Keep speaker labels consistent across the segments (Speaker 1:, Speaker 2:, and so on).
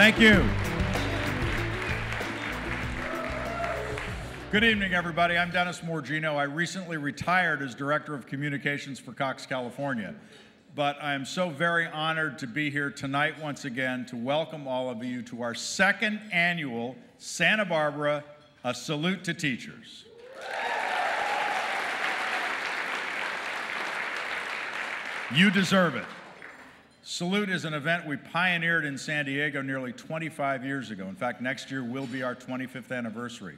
Speaker 1: Thank you. Good evening, everybody. I'm Dennis Morgino. I recently retired as Director of Communications for Cox, California. But I am so very honored to be here tonight once again to welcome all of you to our second annual Santa Barbara, A Salute to Teachers. You deserve it. Salute is an event we pioneered in San Diego nearly 25 years ago. In fact, next year will be our 25th anniversary.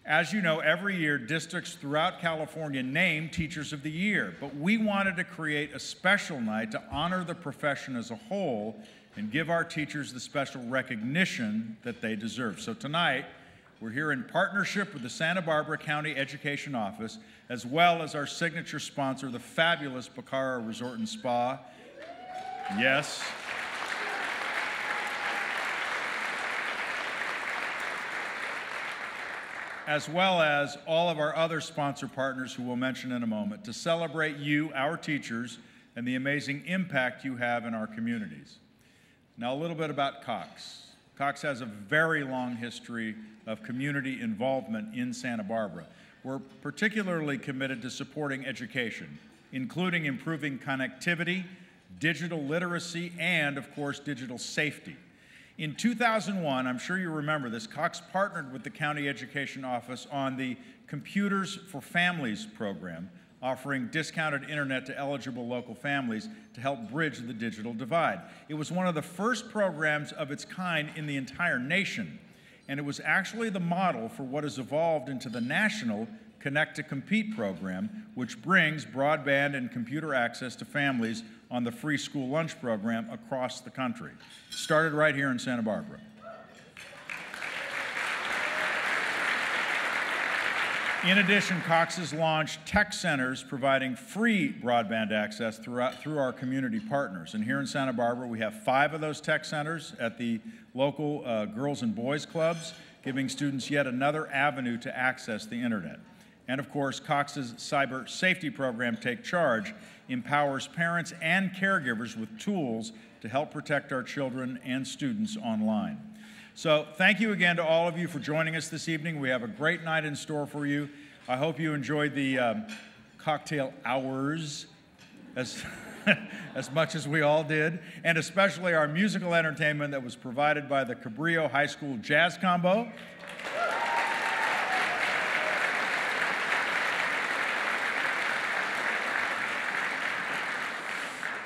Speaker 1: As you know, every year, districts throughout California name Teachers of the Year, but we wanted to create a special night to honor the profession as a whole and give our teachers the special recognition that they deserve. So tonight, we're here in partnership with the Santa Barbara County Education Office, as well as our signature sponsor, the fabulous Bacara Resort and Spa. Yes. As well as all of our other sponsor partners who we'll mention in a moment, to celebrate you, our teachers, and the amazing impact you have in our communities. Now, a little bit about Cox. Cox has a very long history of community involvement in Santa Barbara. We're particularly committed to supporting education, including improving connectivity, digital literacy, and, of course, digital safety. In 2001, I'm sure you remember this, Cox partnered with the County Education Office on the Computers for Families program, offering discounted internet to eligible local families to help bridge the digital divide. It was one of the first programs of its kind in the entire nation, and it was actually the model for what has evolved into the national Connect to Compete program, which brings broadband and computer access to families on the free school lunch program across the country. It started right here in Santa Barbara. In addition, Cox has launched tech centers providing free broadband access through our community partners. And here in Santa Barbara, we have 5 of those tech centers at the local girls and boys clubs, giving students yet another avenue to access the internet. And of course, Cox's cyber safety program, Take Charge, empowers parents and caregivers with tools to help protect our children and students online. So thank you again to all of you for joining us this evening. We have a great night in store for you. I hope you enjoyed the cocktail hours as much as we all did, and especially our musical entertainment that was provided by the Cabrillo High School Jazz Combo.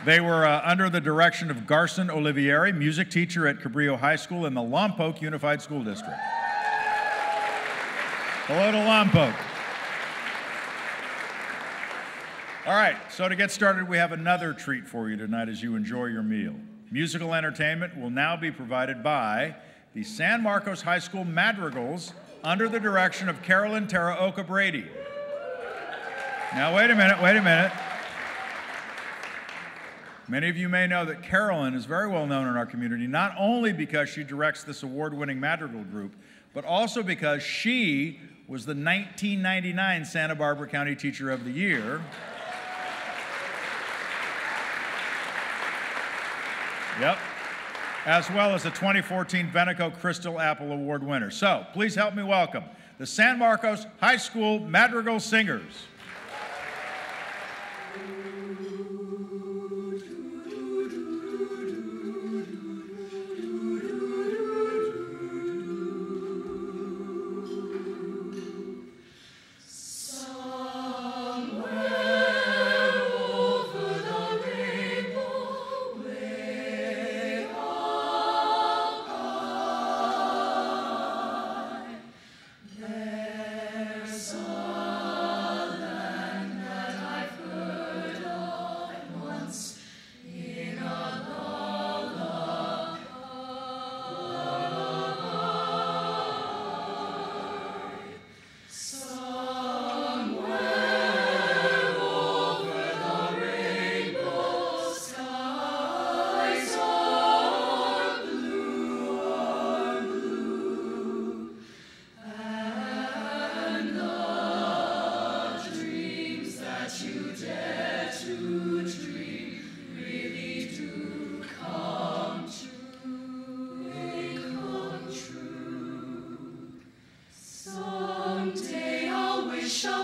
Speaker 1: They were under the direction of Garson Olivieri, music teacher at Cabrillo High School in the Lompoc Unified School District. Hello to Lompoc. All right, so to get started, we have another treat for you tonight as you enjoy your meal. Musical entertainment will now be provided by the San Marcos High School Madrigals under the direction of Carolyn Tara Oka Brady. Now, wait a minute. Many of you may know that Carolyn is very well known in our community, not only because she directs this award-winning madrigal group, but also because she was the 1999 Santa Barbara County Teacher of the Year. Yep. As well as the 2014 Veneco Crystal Apple Award winner. So, please help me welcome the San Marcos High School Madrigal Singers.
Speaker 2: There's a land that I've heard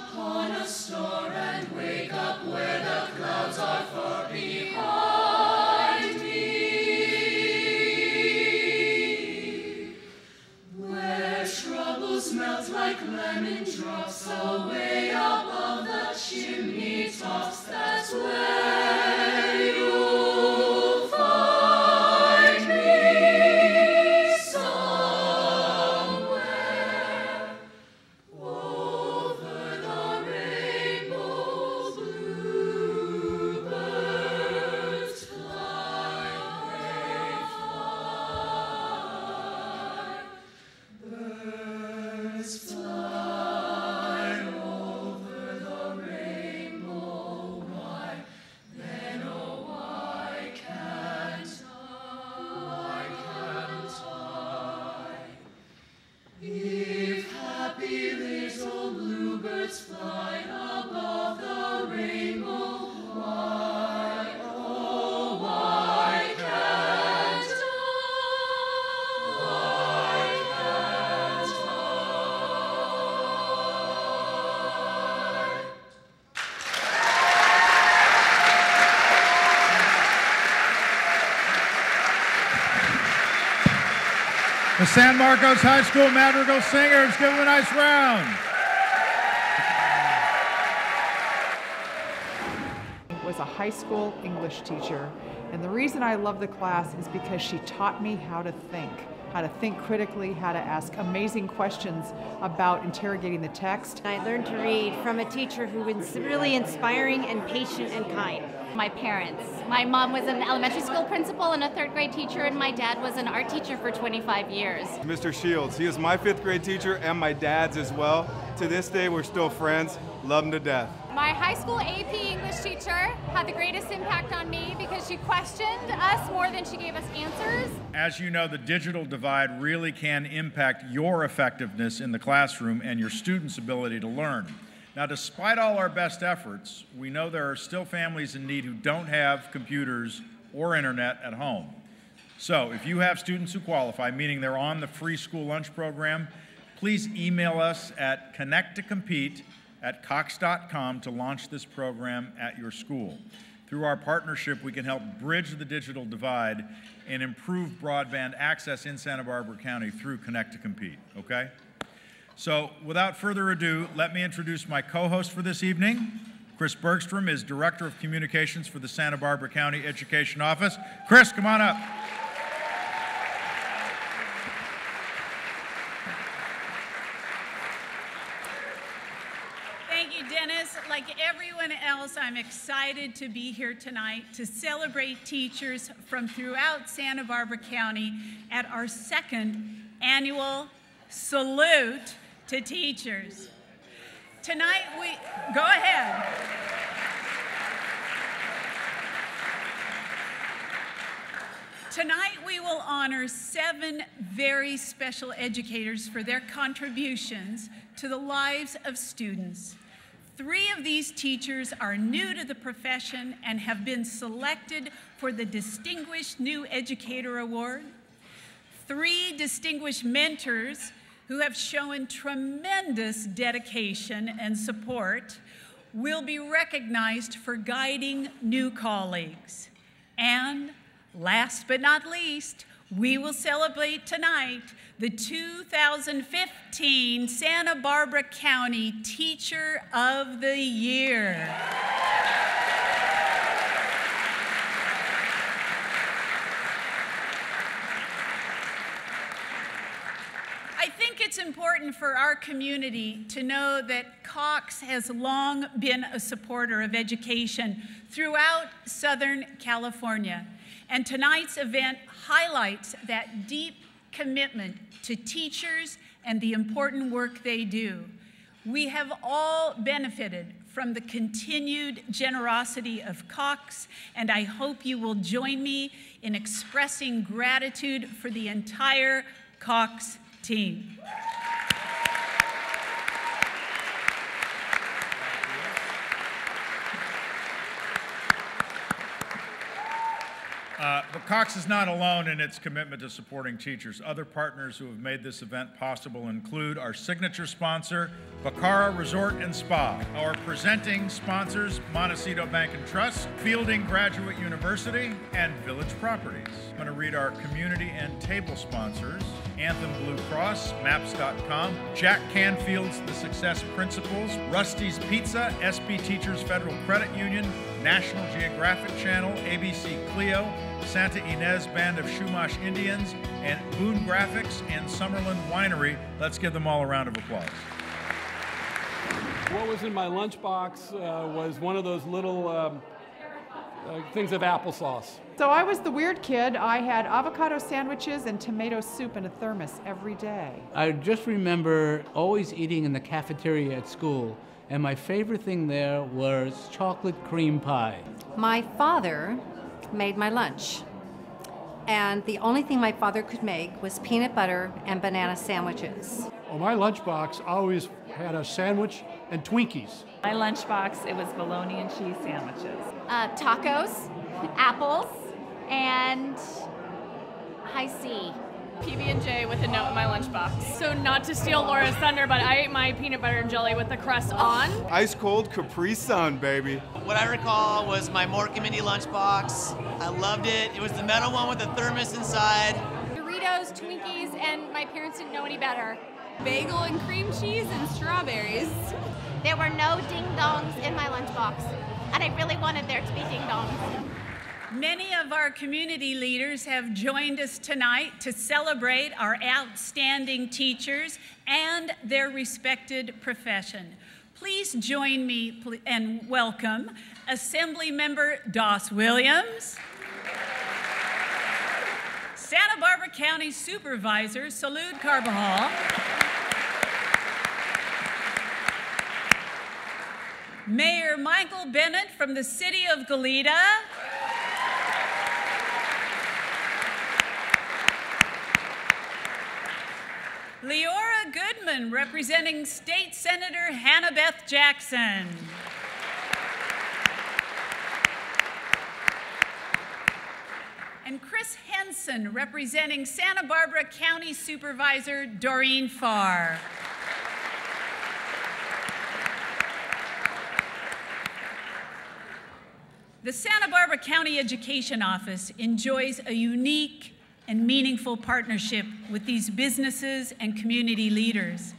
Speaker 2: upon a star and wake up where the clouds are far behind me. Where troubles melt like lemon drops away above the chimney tops, that's where you'll find me somewhere over the rainbow. Bluebirds fly, they fly. Birds fly over the rainbow. Why then, oh, why can't I? If happy little bluebirds fly above the rainbow, why, oh, why can't I? Why can't I?
Speaker 1: The San Marcos High School Madrigal Singers, give them a nice round.
Speaker 3: Was a high school English teacher, and the reason I love the class is because she taught me how to think critically, how to ask amazing questions about interrogating the text.
Speaker 4: I learned to read from a teacher who was really inspiring and patient and kind.
Speaker 5: My parents. My mom was an elementary school principal and a third grade teacher, and my dad was an art teacher for 25 years.
Speaker 6: Mr. Shields, he is my fifth grade teacher and my dad's as well. To this day, we're still friends, love him to death.
Speaker 5: My high school AP English teacher had the greatest impact on me because she questioned us more than she gave us answers.
Speaker 1: As you know, the digital divide really can impact your effectiveness in the classroom and your students' ability to learn. Now, despite all our best efforts, we know there are still families in need who don't have computers or internet at home. So if you have students who qualify, meaning they're on the free school lunch program, please email us at connecttocompete@cox.com to launch this program at your school. Through our partnership, we can help bridge the digital divide and improve broadband access in Santa Barbara County through Connect to Compete, okay? So without further ado, let me introduce my co-host for this evening. Chris Bergstrom is Director of Communications for the Santa Barbara County Education Office. Chris, come on up.
Speaker 7: Thank you, Dennis. Like everyone else, I'm excited to be here tonight to celebrate teachers from throughout Santa Barbara County at our second annual Salute to Teachers. Tonight go ahead. Tonight we will honor 7 very special educators for their contributions to the lives of students. 3 of these teachers are new to the profession and have been selected for the Distinguished New Educator Award. 3 distinguished mentors who have shown tremendous dedication and support will be recognized for guiding new colleagues. And last but not least, we will celebrate tonight the 2015 Santa Barbara County Teacher of the Year. I think it's important for our community to know that Cox has long been a supporter of education throughout Southern California. And tonight's event highlights that deep commitment to teachers and the important work they do. We have all benefited from the continued generosity of Cox, and I hope you will join me in expressing gratitude for the entire Cox team.
Speaker 1: But Cox is not alone in its commitment to supporting teachers. Other partners who have made this event possible include our signature sponsor, Bacara Resort and Spa, our presenting sponsors, Montecito Bank and Trust, Fielding Graduate University, and Village Properties. I'm going to read our community and table sponsors: Anthem Blue Cross, Maps.com, Jack Canfield's The Success Principles, Rusty's Pizza, SB Teachers Federal Credit Union, National Geographic Channel, ABC Clio, Santa Ynez Band of Chumash Indians, and Boone Graphics and Summerlin Winery. Let's give them all a round of applause.
Speaker 8: What was in my lunchbox was one of those little things of applesauce.
Speaker 3: So I was the weird kid. I had avocado sandwiches and tomato soup in a thermos every day.
Speaker 9: I just remember always eating in the cafeteria at school, and my favorite thing there was chocolate cream pie.
Speaker 10: My father made my lunch, and the only thing my father could make was peanut butter and banana sandwiches.
Speaker 11: Well, my lunchbox always had a sandwich and Twinkies.
Speaker 12: My lunchbox, it was bologna and cheese sandwiches.
Speaker 5: Tacos, apples, and high C.
Speaker 13: PB&J with a note in my lunchbox. So not to steal Laura's thunder, but I ate my peanut butter and jelly with the crust on.
Speaker 6: Ice cold Capri Sun, baby.
Speaker 14: What I recall was my Mork Mindy lunchbox. I loved it. It was the metal one with the thermos inside.
Speaker 5: Doritos, Twinkies, and my parents didn't know any better.
Speaker 13: Bagel and cream cheese and strawberries.
Speaker 5: There were no ding-dongs in my lunchbox, and I really wanted there to be ding-dongs.
Speaker 7: Many of our community leaders have joined us tonight to celebrate our outstanding teachers and their respected profession. Please join me and welcome Assemblymember Doss Williams, Santa Barbara County Supervisor Salud Carbajal, Mayor Michael Bennett from the City of Goleta, Leora Goodman, representing State Senator Hannah Beth Jackson. And Chris Henson, representing Santa Barbara County Supervisor Doreen Farr. The Santa Barbara County Education Office enjoys a unique and meaningful partnership with these businesses and community leaders.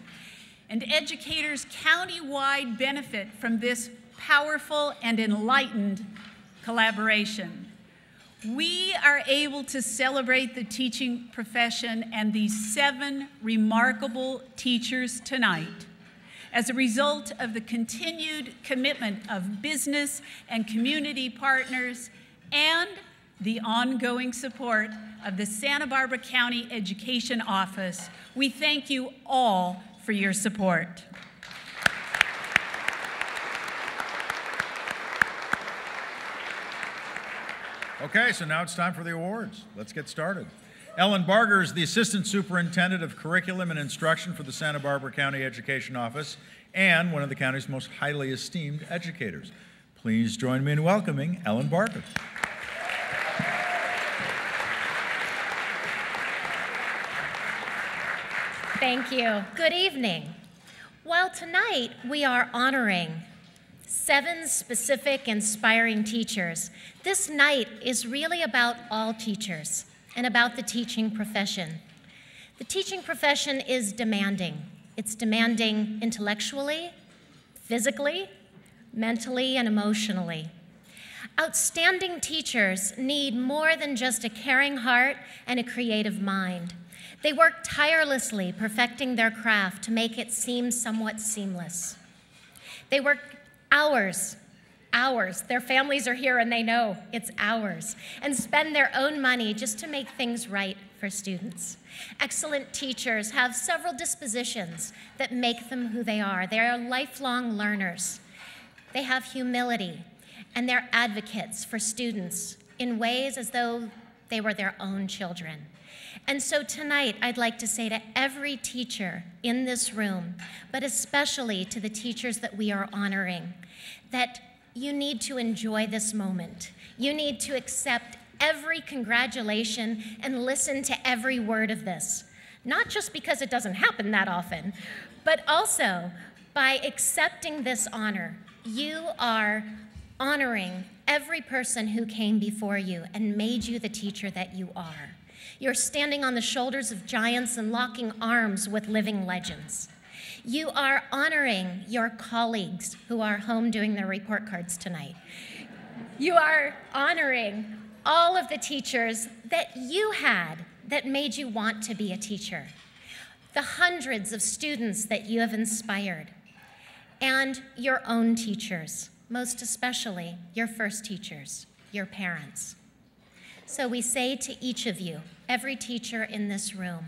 Speaker 7: And educators countywide benefit from this powerful and enlightened collaboration. We are able to celebrate the teaching profession and these 7 remarkable teachers tonight as a result of the continued commitment of business and community partners and the ongoing support of the Santa Barbara County Education Office. We thank you all for your support.
Speaker 1: Okay, so now it's time for the awards. Let's get started. Ellen Barger is the Assistant Superintendent of Curriculum and Instruction for the Santa Barbara County Education Office and one of the county's most highly esteemed educators. Please join me in welcoming Ellen Barger.
Speaker 15: Thank you. Good evening. Well, tonight we are honoring 7 specific inspiring teachers. This night is really about all teachers and about the teaching profession. The teaching profession is demanding. It's demanding intellectually, physically, mentally, and emotionally. Outstanding teachers need more than just a caring heart and a creative mind. They work tirelessly perfecting their craft to make it seem somewhat seamless. They work hours. Their families are here and they know it's hours, and spend their own money just to make things right for students. Excellent teachers have several dispositions that make them who they are. They are lifelong learners. They have humility, and they're advocates for students in ways as though they were their own children. And so tonight, I'd like to say to every teacher in this room, but especially to the teachers that we are honoring, that you need to enjoy this moment. You need to accept every congratulation and listen to every word of this. Not just because it doesn't happen that often, but also by accepting this honor, you are honoring every person who came before you and made you the teacher that you are. You're standing on the shoulders of giants and locking arms with living legends. You are honoring your colleagues who are home doing their report cards tonight. You are honoring all of the teachers that you had that made you want to be a teacher, the hundreds of students that you have inspired, and your own teachers, most especially your first teachers, your parents. So we say to each of you, every teacher in this room,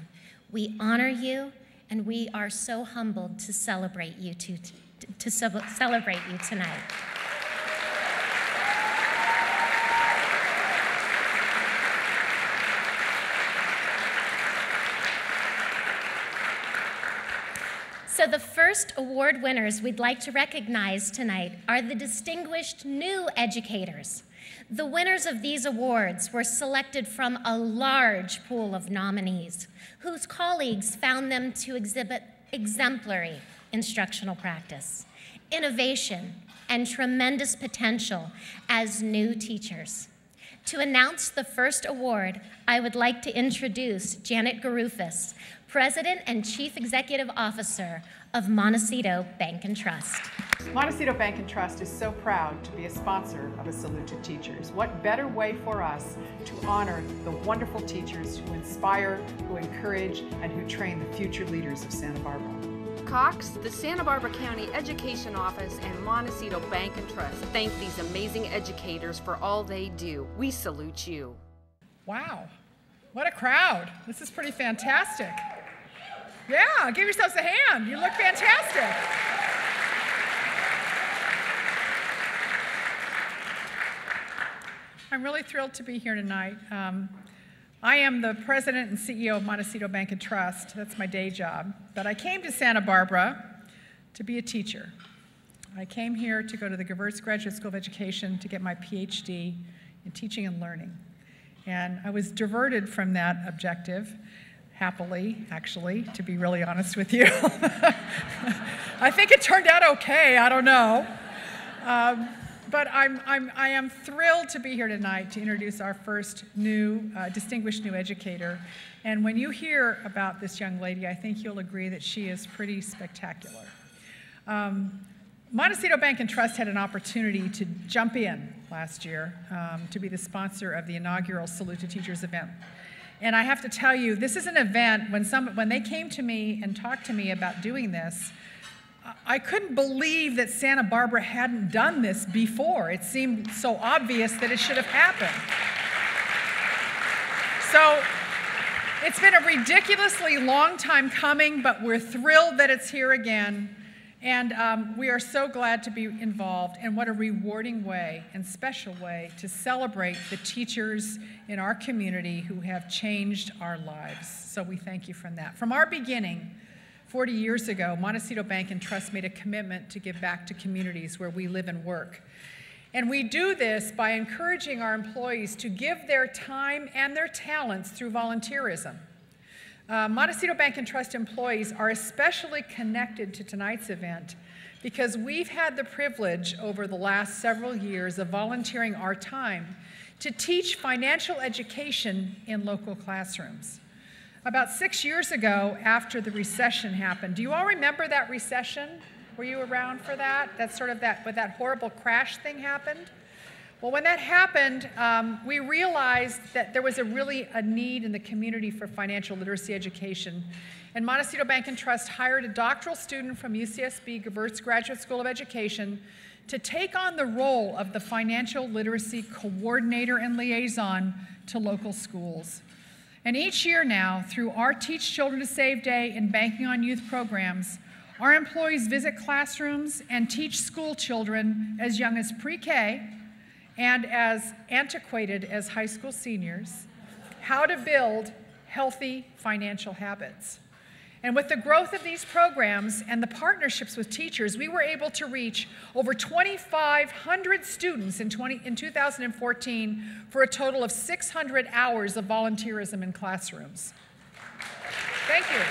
Speaker 15: we honor you, and we are so humbled to celebrate you celebrate you tonight. So the first award winners we'd like to recognize tonight are the distinguished new educators. The winners of these awards were selected from a large pool of nominees whose colleagues found them to exhibit exemplary instructional practice, innovation, and tremendous potential as new teachers. To announce the first award, I would like to introduce Janet Garufis, President and Chief Executive Officer of Montecito Bank and Trust.
Speaker 3: Montecito Bank and Trust is so proud to be a sponsor of A Salute to Teachers. What better way for us to honor the wonderful teachers who inspire, who encourage, and who train the future leaders of Santa Barbara.
Speaker 16: Cox, the Santa Barbara County Education Office, and Montecito Bank and Trust thank these amazing educators for all they do. We salute you.
Speaker 3: Wow, what a crowd. This is pretty fantastic. Yeah, give yourselves a hand. You look fantastic. I'm really thrilled to be here tonight. I am the president and CEO of Montecito Bank and Trust. That's my day job. But I came to Santa Barbara to be a teacher. I came here to go to the Gewurz Graduate School of Education to get my PhD in teaching and learning. And I was diverted from that objective, happily, actually, to be really honest with you. I think it turned out okay, I don't know. But I am thrilled to be here tonight to introduce our first new, distinguished new educator. And when you hear about this young lady, I think you'll agree that she is pretty spectacular. Montecito Bank and Trust had an opportunity to jump in last year to be the sponsor of the inaugural Salute to Teachers event. And I have to tell you, this is an event, when they came to me and talked to me about doing this, I couldn't believe that Santa Barbara hadn't done this before. It seemed so obvious that it should have happened. So it's been a ridiculously long time coming, but we're thrilled that it's here again. And we are so glad to be involved, and what a rewarding way and special way to celebrate the teachers in our community who have changed our lives. So we thank you for that. From our beginning, 40 years ago, Montecito Bank and Trust made a commitment to give back to communities where we live and work. And we do this by encouraging our employees to give their time and their talents through volunteerism. Montecito Bank and Trust employees are especially connected to tonight's event because we've had the privilege over the last several years of volunteering our time to teach financial education in local classrooms. About 6 years ago, after the recession happened, do you all remember that recession? Were you around for that? That's sort of when that horrible crash thing happened? Well, when that happened, we realized that there was a need in the community for financial literacy education. And Montecito Bank and Trust hired a doctoral student from UCSB Gewurz Graduate School of Education to take on the role of the financial literacy coordinator and liaison to local schools. And each year now, through our Teach Children to Save Day and Banking on Youth programs, our employees visit classrooms and teach school children as young as pre-K and as antiquated as high school seniors how to build healthy financial habits. And with the growth of these programs and the partnerships with teachers, we were able to reach over 2,500 students in 2014 for a total of 600 hours of volunteerism in classrooms. Thank you.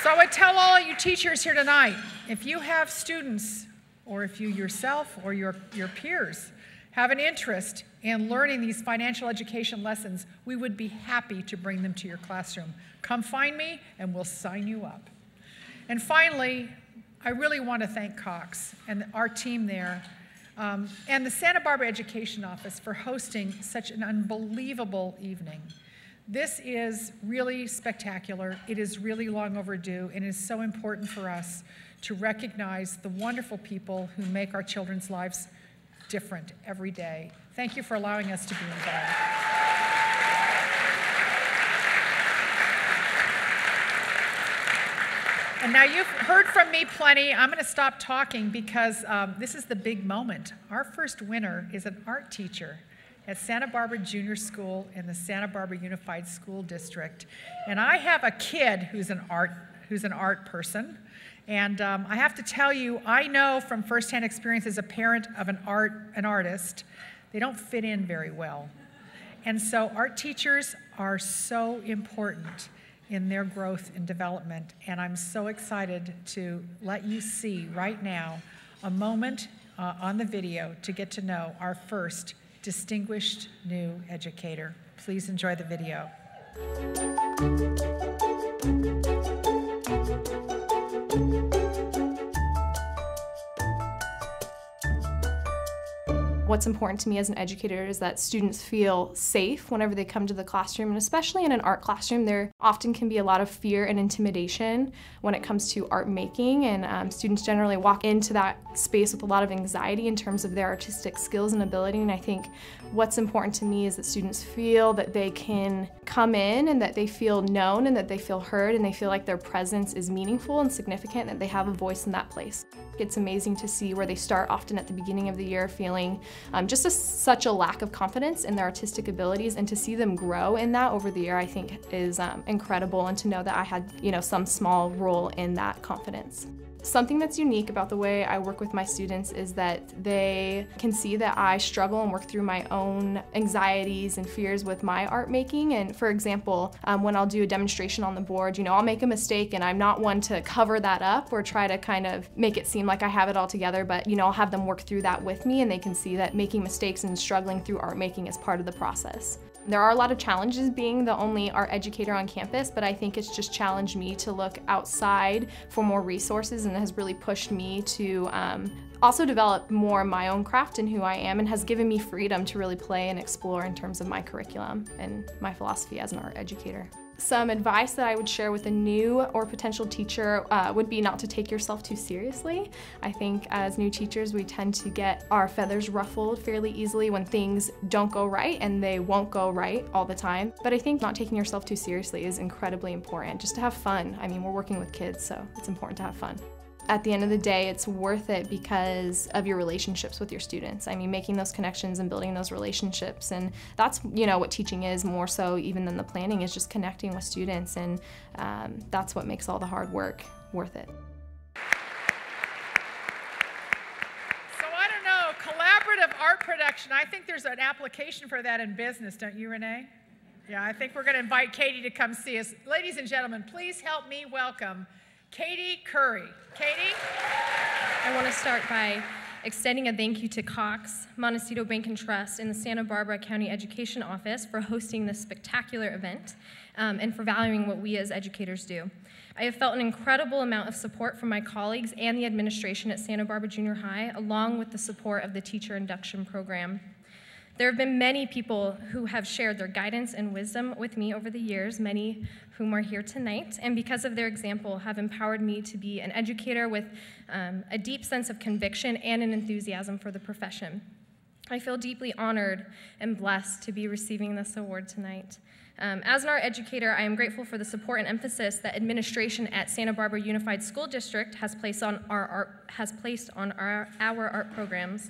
Speaker 3: So I tell all you teachers here tonight, if you have students, or if you yourself or your peers have an interest in learning these financial education lessons, we would be happy to bring them to your classroom. Come find me and we'll sign you up. And finally, I really want to thank Cox and our team there and the Santa Barbara Education Office for hosting such an unbelievable evening. This is really spectacular. It is really long overdue, and it is so important for us to recognize the wonderful people who make our children's lives different every day. Thank you for allowing us to be involved. And now you've heard from me plenty. I'm going to stop talking because this is the big moment. Our first winner is an art teacher at Santa Barbara Junior School in the Santa Barbara Unified School District. And I have a kid who's an art person. And I have to tell you, I know from firsthand experience as a parent of an artist, they don't fit in very well. And so art teachers are so important in their growth and development. And I'm so excited to let you see right now a moment on the video to get to know our first distinguished new educator. Please enjoy the video.
Speaker 17: What's important to me as an educator is that students feel safe whenever they come to the classroom, and especially in an art classroom, there often can be a lot of fear and intimidation when it comes to art making, and students generally walk into that space with a lot of anxiety in terms of their artistic skills and ability, and I think what's important to me is that students feel that they can come in and that they feel known and that they feel heard and they feel like their presence is meaningful and significant and that they have a voice in that place. It's amazing to see where they start often at the beginning of the year feeling just such a lack of confidence in their artistic abilities, and to see them grow in that over the year I think is incredible, and to know that I had some small role in that confidence. Something that's unique about the way I work with my students is that they can see that I struggle and work through my own anxieties and fears with my art making. And for example, when I'll do a demonstration on the board, I'll make a mistake, and I'm not one to cover that up or try to kind of make it seem like I have it all together, but I'll have them work through that with me, and they can see that making mistakes and struggling through art making is part of the process. There are a lot of challenges being the only art educator on campus, but I think it's just challenged me to look outside for more resources, and it has really pushed me to also develop more my own craft and who I am, and has given me freedom to really play and explore in terms of my curriculum and my philosophy as an art educator. Some advice that I would share with a new or potential teacher would be not to take yourself too seriously. I think as new teachers we tend to get our feathers ruffled fairly easily when things don't go right, and they won't go right all the time. But I think not taking yourself too seriously is incredibly important, just to have fun. I mean, we're working with kids, so it's important to have fun. At the end of the day, it's worth it because of your relationships with your students. I mean, making those connections and building those relationships, and that's what teaching is more so even than the planning, is just connecting with students, and that's what makes all the hard work worth it.
Speaker 3: So I don't know, collaborative art production, I think there's an application for that in business, don't you, Renee? Yeah, I think we're going to invite Katie to come see us. Ladies and gentlemen, please help me welcome Katie Curry. Katie?
Speaker 18: I want to start by extending a thank you to Cox, Montecito Bank and Trust, and the Santa Barbara County Education Office for hosting this spectacular event and for valuing what we as educators do. I have felt an incredible amount of support from my colleagues and the administration at Santa Barbara Junior High, along with the support of the teacher induction program. There have been many people who have shared their guidance and wisdom with me over the years, many whom are here tonight, and because of their example have empowered me to be an educator with a deep sense of conviction and an enthusiasm for the profession. I feel deeply honored and blessed to be receiving this award tonight. As an art educator, I am grateful for the support and emphasis that administration at Santa Barbara Unified School District has placed on our art programs.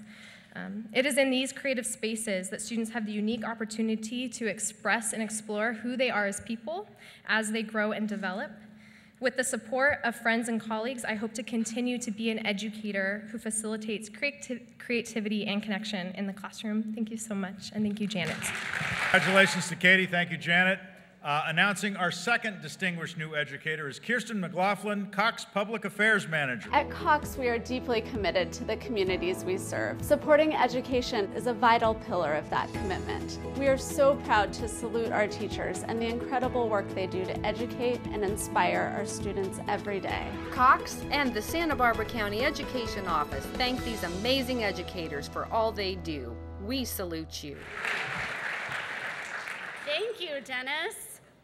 Speaker 18: It is in these creative spaces that students have the unique opportunity to express and explore who they are as people as they grow and develop. With the support of friends and colleagues, I hope to continue to be an educator who facilitates creativity and connection in the classroom. Thank you so much, and thank you, Janet.
Speaker 1: Congratulations to Katie. Thank you, Janet. Announcing our second distinguished new educator is Kirsten McLaughlin, Cox Public Affairs Manager.
Speaker 19: At Cox, we are deeply committed to the communities we serve. Supporting education is a vital pillar of that commitment. We are so proud to salute our teachers and the incredible work they do to educate and inspire our students every day.
Speaker 16: Cox and the Santa Barbara County Education Office thank these amazing educators for all they do. We salute you.
Speaker 20: Thank you, Dennis.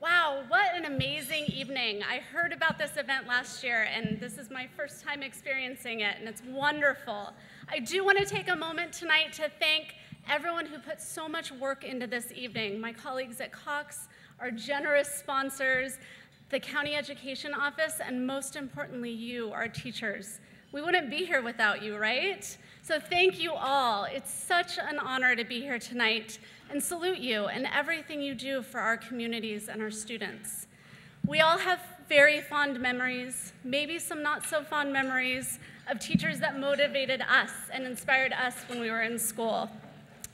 Speaker 20: Wow, what an amazing evening. I heard about this event last year, and this is my first time experiencing it, and it's wonderful. I do want to take a moment tonight to thank everyone who put so much work into this evening. My colleagues at Cox, our generous sponsors, the County Education Office, and most importantly, you, our teachers. We wouldn't be here without you, right? So thank you all. It's such an honor to be here tonight and salute you and everything you do for our communities and our students. We all have very fond memories, maybe some not so fond memories, of teachers that motivated us and inspired us when we were in school.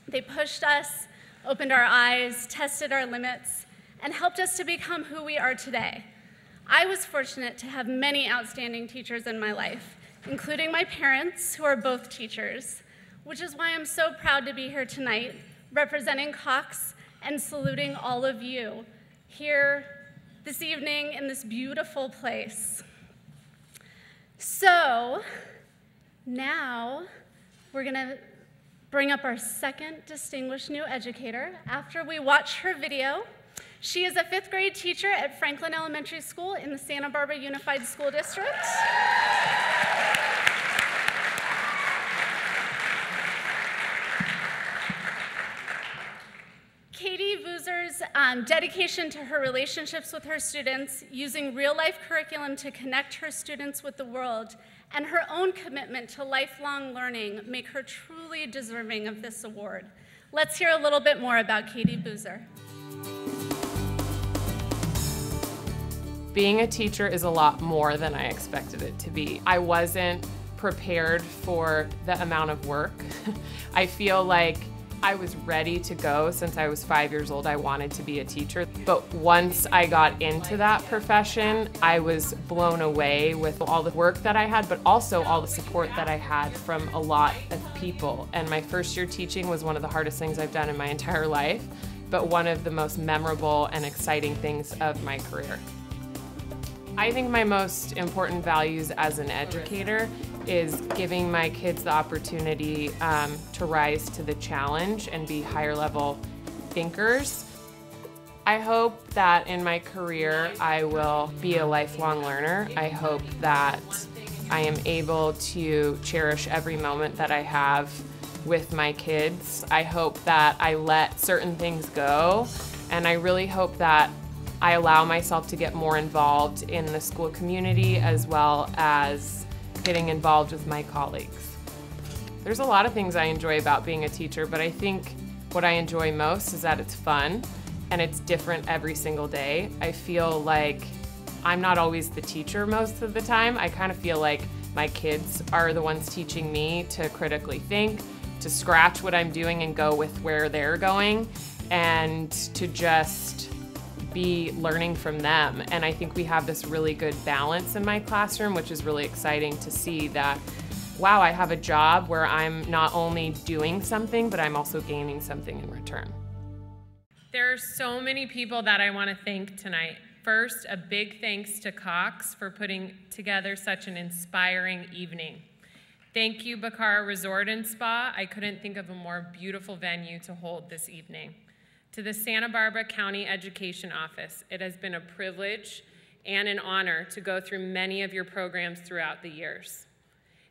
Speaker 20: They pushed us, opened our eyes, tested our limits, and helped us to become who we are today. I was fortunate to have many outstanding teachers in my life, including my parents, who are both teachers, which is why I'm so proud to be here tonight, representing Cox and saluting all of you here this evening in this beautiful place. So now we're gonna bring up our second distinguished new educator after we watch her video. She is a 5th grade teacher at Franklin Elementary School in the Santa Barbara Unified School District. Katie Boozer's dedication to her relationships with her students, using real-life curriculum to connect her students with the world, and her own commitment to lifelong learning make her truly deserving of this award. Let's hear a little bit more about Katie Boozer.
Speaker 21: Being a teacher is a lot more than I expected it to be. I wasn't prepared for the amount of work. I feel like I was ready to go since I was 5 years old. I wanted to be a teacher. But once I got into that profession, I was blown away with all the work that I had, but also all the support that I had from a lot of people. And my first year teaching was one of the hardest things I've done in my entire life, but one of the most memorable and exciting things of my career. I think my most important values as an educator is giving my kids the opportunity to rise to the challenge and be higher level thinkers. I hope that in my career I will be a lifelong learner. I hope that I am able to cherish every moment that I have with my kids. I hope that I let certain things go, and I really hope that I allow myself to get more involved in the school community as well as getting involved with my colleagues. There's a lot of things I enjoy about being a teacher, but I think what I enjoy most is that it's fun and it's different every single day. I feel like I'm not always the teacher most of the time. I kind of feel like my kids are the ones teaching me to critically think, to scratch what I'm doing and go with where they're going, and to just be learning from them. And I think we have this really good balance in my classroom, which is really exciting to see that, wow, I have a job where I'm not only doing something, but I'm also gaining something in return.
Speaker 22: There are so many people that I want to thank tonight. First, a big thanks to Cox for putting together such an inspiring evening. Thank you, Bacara Resort and Spa. I couldn't think of a more beautiful venue to hold this evening. To the Santa Barbara County Education Office, it has been a privilege and an honor to go through many of your programs throughout the years.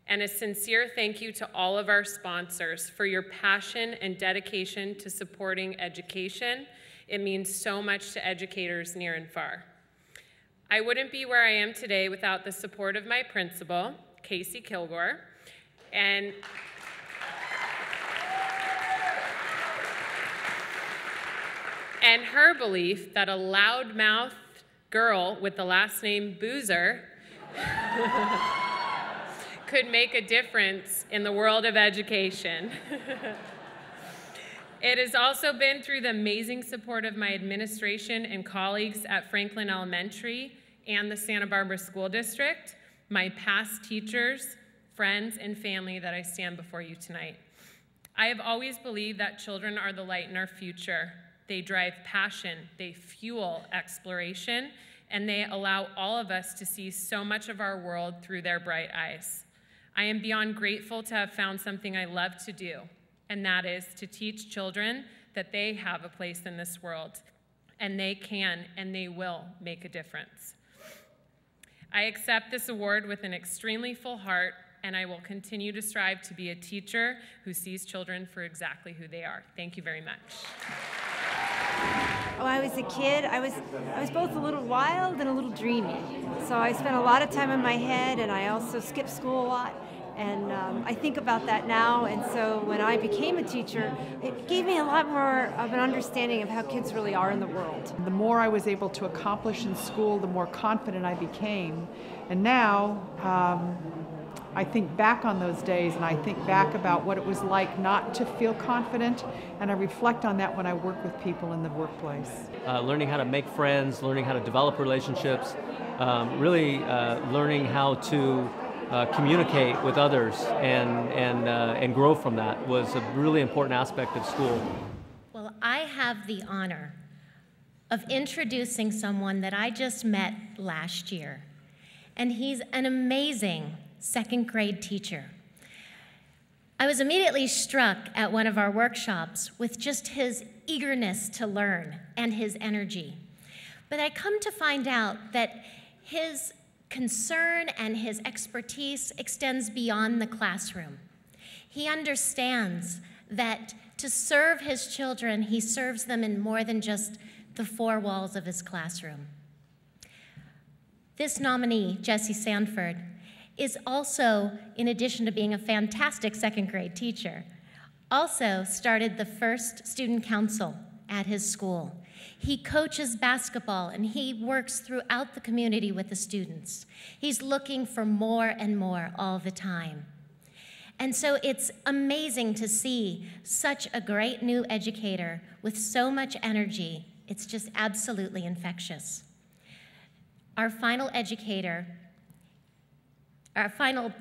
Speaker 22: And a sincere thank you to all of our sponsors for your passion and dedication to supporting education. It means so much to educators near and far. I wouldn't be where I am today without the support of my principal, Casey Kilgore, and and her belief that a loudmouthed girl with the last name Boozer could make a difference in the world of education. It has also been through the amazing support of my administration and colleagues at Franklin Elementary and the Santa Barbara School District, my past teachers, friends, and family that I stand before you tonight. I have always believed that children are the light in our future. They drive passion, they fuel exploration, and they allow all of us to see so much of our world through their bright eyes. I am beyond grateful to have found something I love to do, and that is to teach children that they have a place in this world, and they can and they will make a difference. I accept this award with an extremely full heart, and I will continue to strive to be a teacher who sees children for exactly who they are. Thank you very much.
Speaker 2: When I was a kid, I was both a little wild and a little dreamy. So I spent a lot of time in my head, and I also skipped school a lot. And I think about that now, and so when I became a teacher, it gave me a lot more of an understanding of how kids really are in the world.
Speaker 3: The more I was able to accomplish in school, the more confident I became. And now, I think back on those days, and I think back about what it was like not to feel confident, and I reflect on that when I work with people in the workplace.
Speaker 4: Learning how to make friends, learning how to develop relationships, really learning how to communicate with others and grow from that was a really important aspect of school.
Speaker 15: Well, I have the honor of introducing someone that I just met last year, and he's an amazing second grade teacher. I was immediately struck at one of our workshops with just his eagerness to learn and his energy. But I come to find out that his concern and his expertise extends beyond the classroom. He understands that to serve his children, he serves them in more than just the four walls of his classroom. This nominee, Jesse Sanford, is also, in addition to being a fantastic second grade teacher, also started the first student council at his school. He coaches basketball, and he works throughout the community with the students. He's looking for more and more all the time. And so it's amazing to see such a great new educator with so much energy. It's just absolutely infectious. Our final educator, our final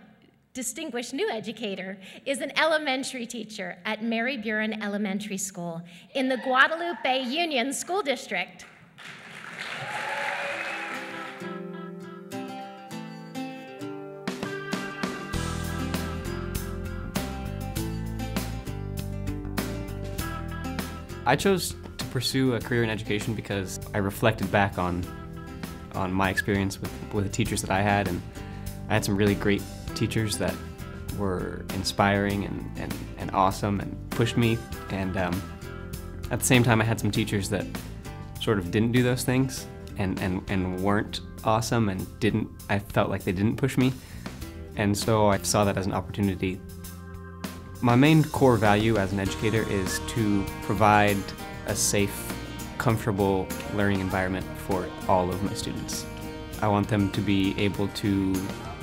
Speaker 15: distinguished new educator is an elementary teacher at Mary Buren Elementary School in the Guadalupe Union School District.
Speaker 23: I chose to pursue a career in education because I reflected back on my experience with the teachers that I had, and I had some really great teachers that were inspiring and awesome and pushed me, and at the same time I had some teachers that sort of didn't do those things and weren't awesome and I felt like they didn't push me, and so I saw that as an opportunity. My main core value as an educator is to provide a safe, comfortable learning environment for all of my students. I want them to be able to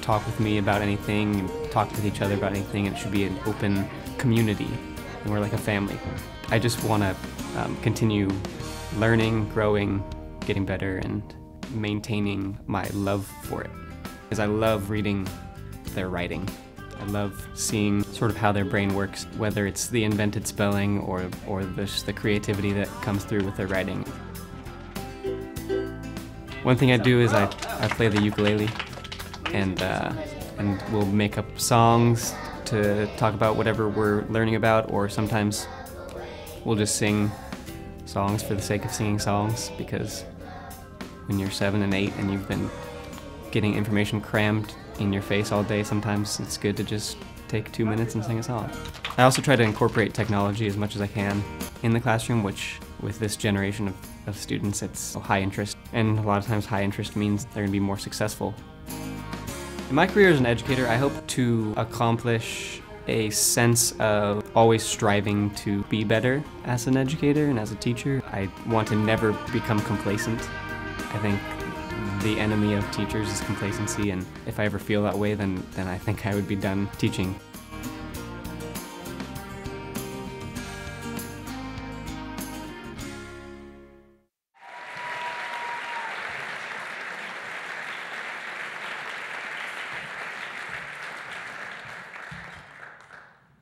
Speaker 23: talk with me about anything and talk with each other about anything, and it should be an open community, and we're like a family. I just want to continue learning, growing, getting better, and maintaining my love for it. Because I love reading their writing. I love seeing sort of how their brain works, whether it's the invented spelling or the creativity that comes through with their writing. One thing I do is I play the ukulele, and we'll make up songs to talk about whatever we're learning about, or sometimes we'll just sing songs for the sake of singing songs, because when you're 7 and 8 and you've been getting information crammed in your face all day, sometimes it's good to just take 2 minutes and sing a song. I also try to incorporate technology as much as I can in the classroom, which with this generation of students, it's high interest, and a lot of times high interest means they're going to be more successful. In my career as an educator, I hope to accomplish a sense of always striving to be better as an educator and as a teacher. I want to never become complacent. I think the enemy of teachers is complacency, and if I ever feel that way, then I think I would be done teaching.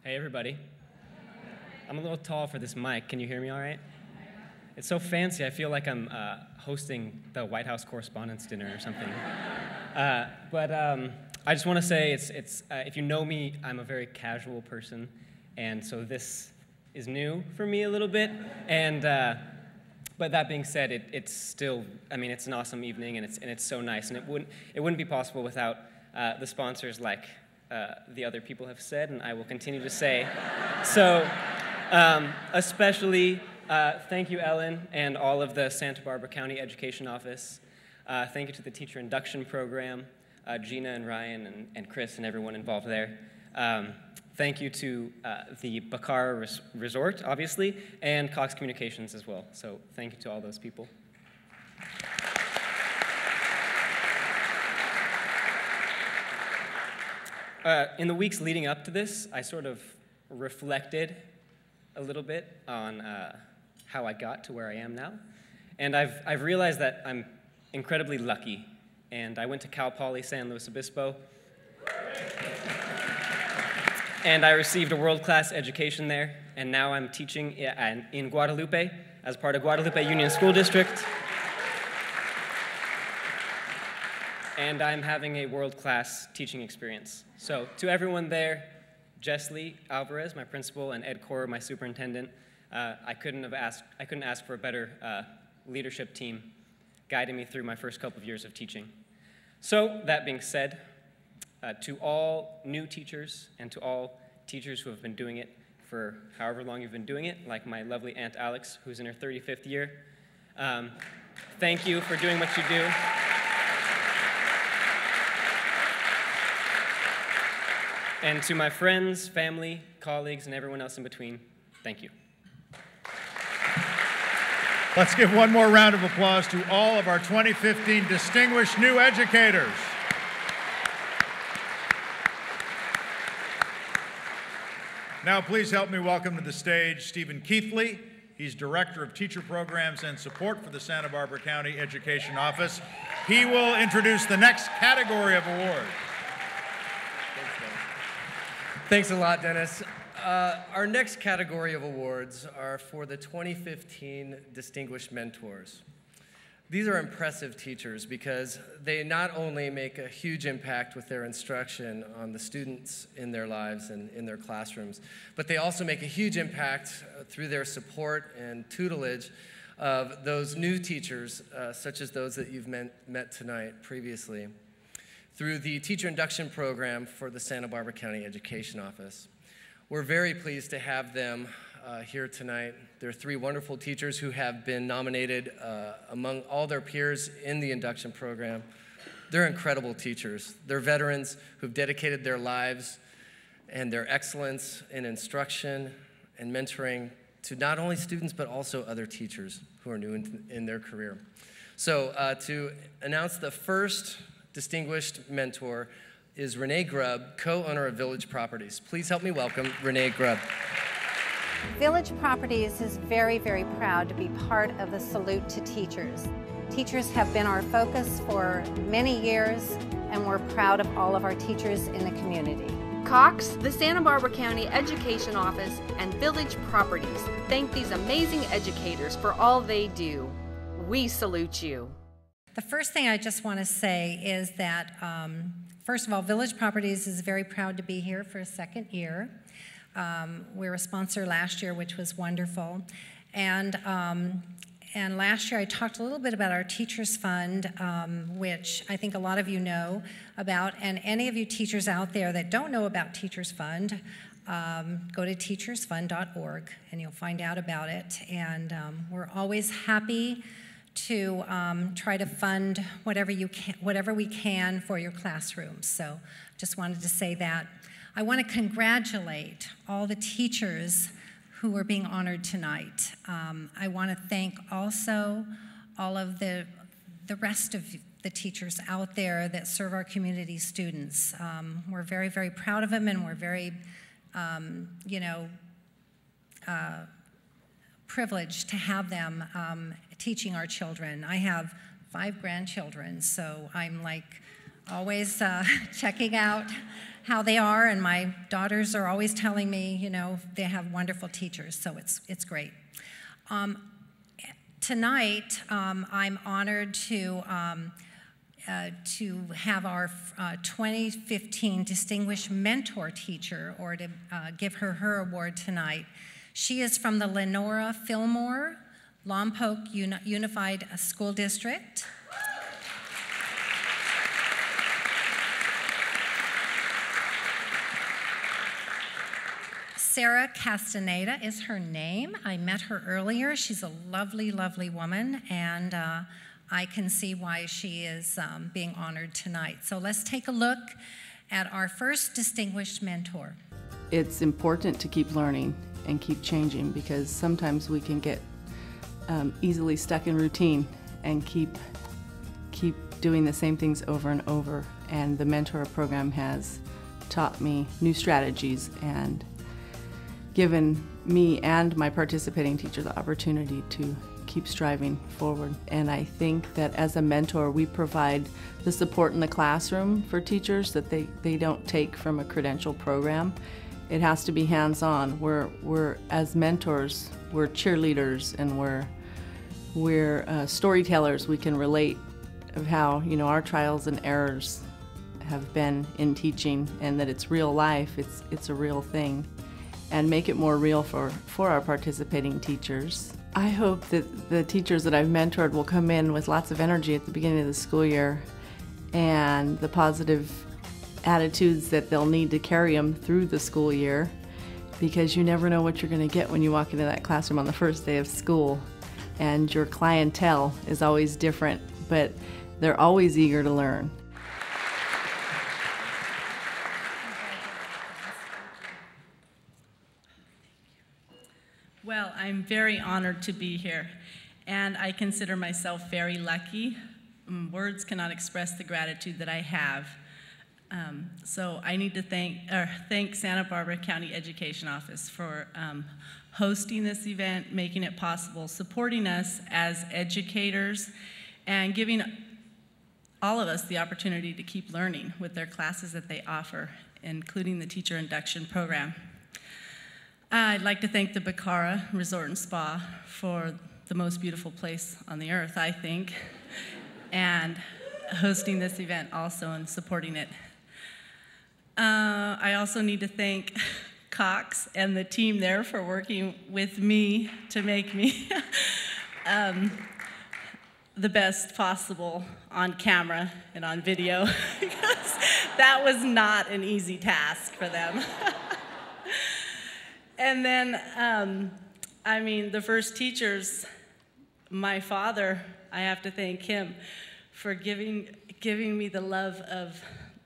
Speaker 8: Hey everybody. I'm a little tall for this mic. Can you hear me all right? It's so fancy, I feel like I'm hosting the White House Correspondents' Dinner or something. But I just want to say, if you know me, I'm a very casual person, and so this is new for me a little bit. And but that being said, it's still, I mean, it's an awesome evening, and it's so nice, and it wouldn't be possible without the sponsors like the other people have said, and I will continue to say. So, especially thank you, Ellen, and all of the Santa Barbara County Education Office. Thank you to the Teacher Induction Program, Gina and Ryan and Chris and everyone involved there. Thank you to the Bakar Resort, obviously, and Cox Communications as well. So thank you to all those people. In the weeks leading up to this, I sort of reflected a little bit on how I got to where I am now. And I've realized that I'm incredibly lucky. And I went to Cal Poly San Luis Obispo. And I received a world-class education there. And now I'm teaching in Guadalupe as part of Guadalupe Union School District. And I'm having a world-class teaching experience. So to everyone there, Jessley Alvarez, my principal, and Ed Core, my superintendent, I couldn't ask for a better leadership team guiding me through my first couple of years of teaching. So that being said, to all new teachers and to all teachers who have been doing it for however long you've been doing it, like my lovely Aunt Alex, who's in her 35th year, thank you for doing what you do. And to my friends, family, colleagues, and everyone else in between, thank you.
Speaker 1: Let's give one more round of applause to all of our 2015 distinguished new educators. Now please help me welcome to the stage Stephen Keithley. He's Director of Teacher Programs and Support for the Santa Barbara County Education Office. He will introduce the next category of award.
Speaker 9: Thanks a lot, Dennis. Our next category of awards are for the 2015 Distinguished Mentors. These are impressive teachers because they not only make a huge impact with their instruction on the students in their lives and in their classrooms, but they also make a huge impact through their support and tutelage of those new teachers, such as those that you've met tonight previously, through the Teacher Induction Program for the Santa Barbara County Education Office. We're very pleased to have them here tonight. They're three wonderful teachers who have been nominated among all their peers in the induction program. They're incredible teachers. They're veterans who've dedicated their lives and their excellence in instruction and mentoring to not only students but also other teachers who are new in their career. So to announce the first distinguished mentor is Renee Grubb, co-owner of Village Properties. Please help me welcome Renee Grubb.
Speaker 10: Village Properties is very, very proud to be part of the Salute to Teachers. Teachers have been our focus for many years, and we're proud of all of our teachers in the community.
Speaker 16: Cox, the Santa Barbara County Education Office, and Village Properties thank these amazing educators for all they do. We salute you.
Speaker 24: The first thing I just want to say is that, first of all, Village Properties is very proud to be here for a second year. We were a sponsor last year, which was wonderful. And last year I talked a little bit about our Teachers Fund, which I think a lot of you know about. And any of you teachers out there that don't know about Teachers Fund, go to teachersfund.org and you'll find out about it. And we're always happy to try to fund whatever we can for your classrooms. So just wanted to say that. I want to congratulate all the teachers who are being honored tonight. I want to thank also all of the rest of the teachers out there that serve our community students. We're very, very proud of them, and we're very, privileged to have them teaching our children. I have 5 grandchildren, so I'm like always checking out how they are, and my daughters are always telling me, you know, they have wonderful teachers, so it's great. Tonight, I'm honored to have our 2015 Distinguished Mentor Teacher, or to give her award tonight. She is from the Lenora Fillmore Lompoc Unified School District. Sarah Castaneda is her name. I met her earlier. She's a lovely, lovely woman, and I can see why she is being honored tonight. So let's take a look at our first distinguished mentor.
Speaker 6: It's important to keep learning and keep changing, because sometimes we can get easily stuck in routine and keep doing the same things over and over. And the Mentor program has taught me new strategies and given me and my participating teacher the opportunity to keep striving forward. And I think that as a mentor, we provide the support in the classroom for teachers that they don't take from a credential program. It has to be hands-on. We're as mentors, we're cheerleaders, and we're storytellers. We can relate of how, you know, our trials and errors have been in teaching, and that it's real life, it's a real thing, and make it more real for our participating teachers. I hope that the teachers that I've mentored will come in with lots of energy at the beginning of the school year, and the positive attitudes that they'll need to carry them through the school year, because you never know what you're going to get when you walk into that classroom on the first day of school. And your clientele is always different, but they're always eager to learn.
Speaker 11: Well, I'm very honored to be here, and I consider myself very lucky. Words cannot express the gratitude that I have. So I need to thank Santa Barbara County Education Office for hosting this event, making it possible, supporting us as educators, and giving all of us the opportunity to keep learning with their classes that they offer, including the teacher induction program. I'd like to thank the Bacara Resort and Spa for the most beautiful place on the earth, I think, and hosting this event also and supporting it. I also need to thank Cox and the team there for working with me to make me the best possible on camera and on video, because that was not an easy task for them. And then, I mean, the first teachers, my father, I have to thank him for giving me the love of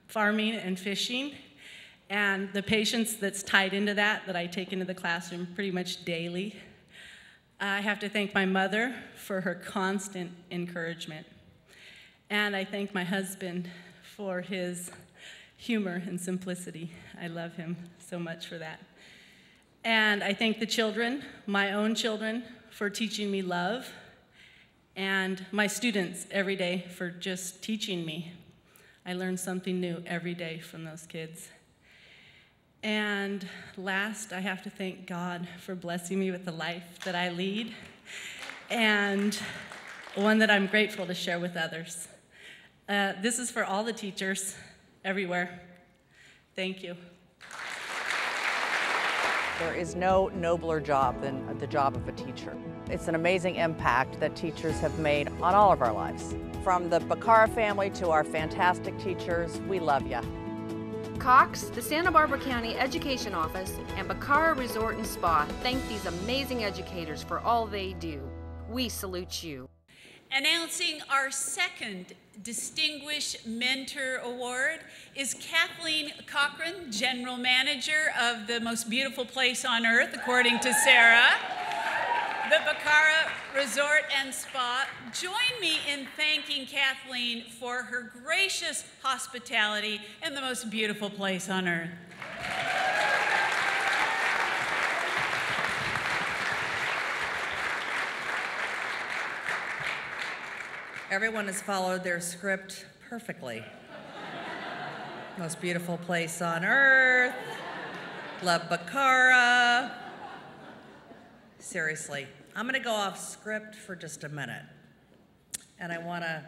Speaker 11: farming and fishing, and the patience that's tied into that I take into the classroom pretty much daily. I have to thank my mother for her constant encouragement. And I thank my husband for his humor and simplicity. I love him so much for that. And I thank the children, my own children, for teaching me love, and my students every day for just teaching me. I learn something new every day from those kids. And last, I have to thank God for blessing me with the life that I lead, and one that I'm grateful to share with others. This is for all the teachers everywhere. Thank you.
Speaker 12: There is no nobler job than the job of a teacher. It's an amazing impact that teachers have made on all of our lives. From the Bacara family to our fantastic teachers, we love you.
Speaker 16: Cox, the Santa Barbara County Education Office, and Bacara Resort and Spa thank these amazing educators for all they do. We salute you.
Speaker 7: Announcing our second Distinguished Mentor Award is Kathleen Cochran, General Manager of the most beautiful place on earth, according to Sarah, the Bacara Resort and Spa. Join me in thanking Kathleen for her gracious hospitality in the most beautiful place on earth.
Speaker 5: Everyone has followed their script perfectly. Most beautiful place on earth. Love Bacara. Seriously, I'm gonna go off script for just a minute. And I wanna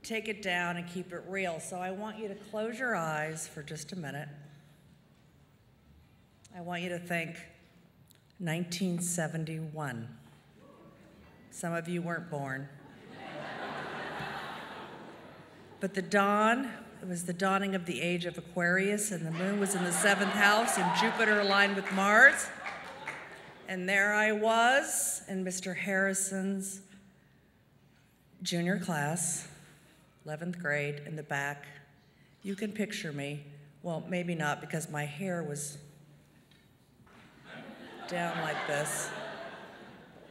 Speaker 5: take it down and keep it real. So I want you to close your eyes for just a minute. I want you to think 1971. Some of you weren't born. But the dawn, it was the dawning of the age of Aquarius, and the moon was in the 7th house, and Jupiter aligned with Mars. And there I was in Mr. Harrison's junior class, 11th grade, in the back. You can picture me. Well, maybe not, because my hair was down like this.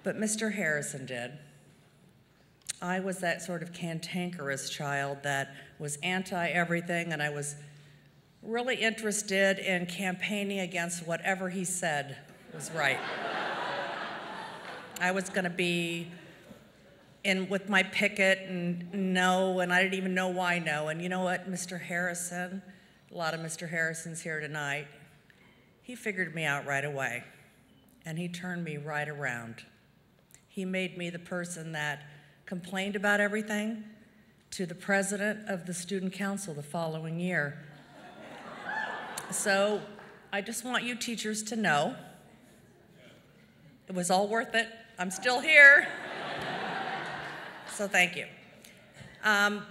Speaker 5: But Mr. Harrison did. I was that sort of cantankerous child that was anti-everything, and I was really interested in campaigning against whatever he said was right. I was gonna be in with my picket and no, and I didn't even know why no. And you know what, Mr. Harrison, a lot of Mr. Harrisons here tonight, he figured me out right away, and he turned me right around. He made me the person that complained about everything to the president of the student council the following year. So I just want you teachers to know it was all worth it. I'm still here. So thank you.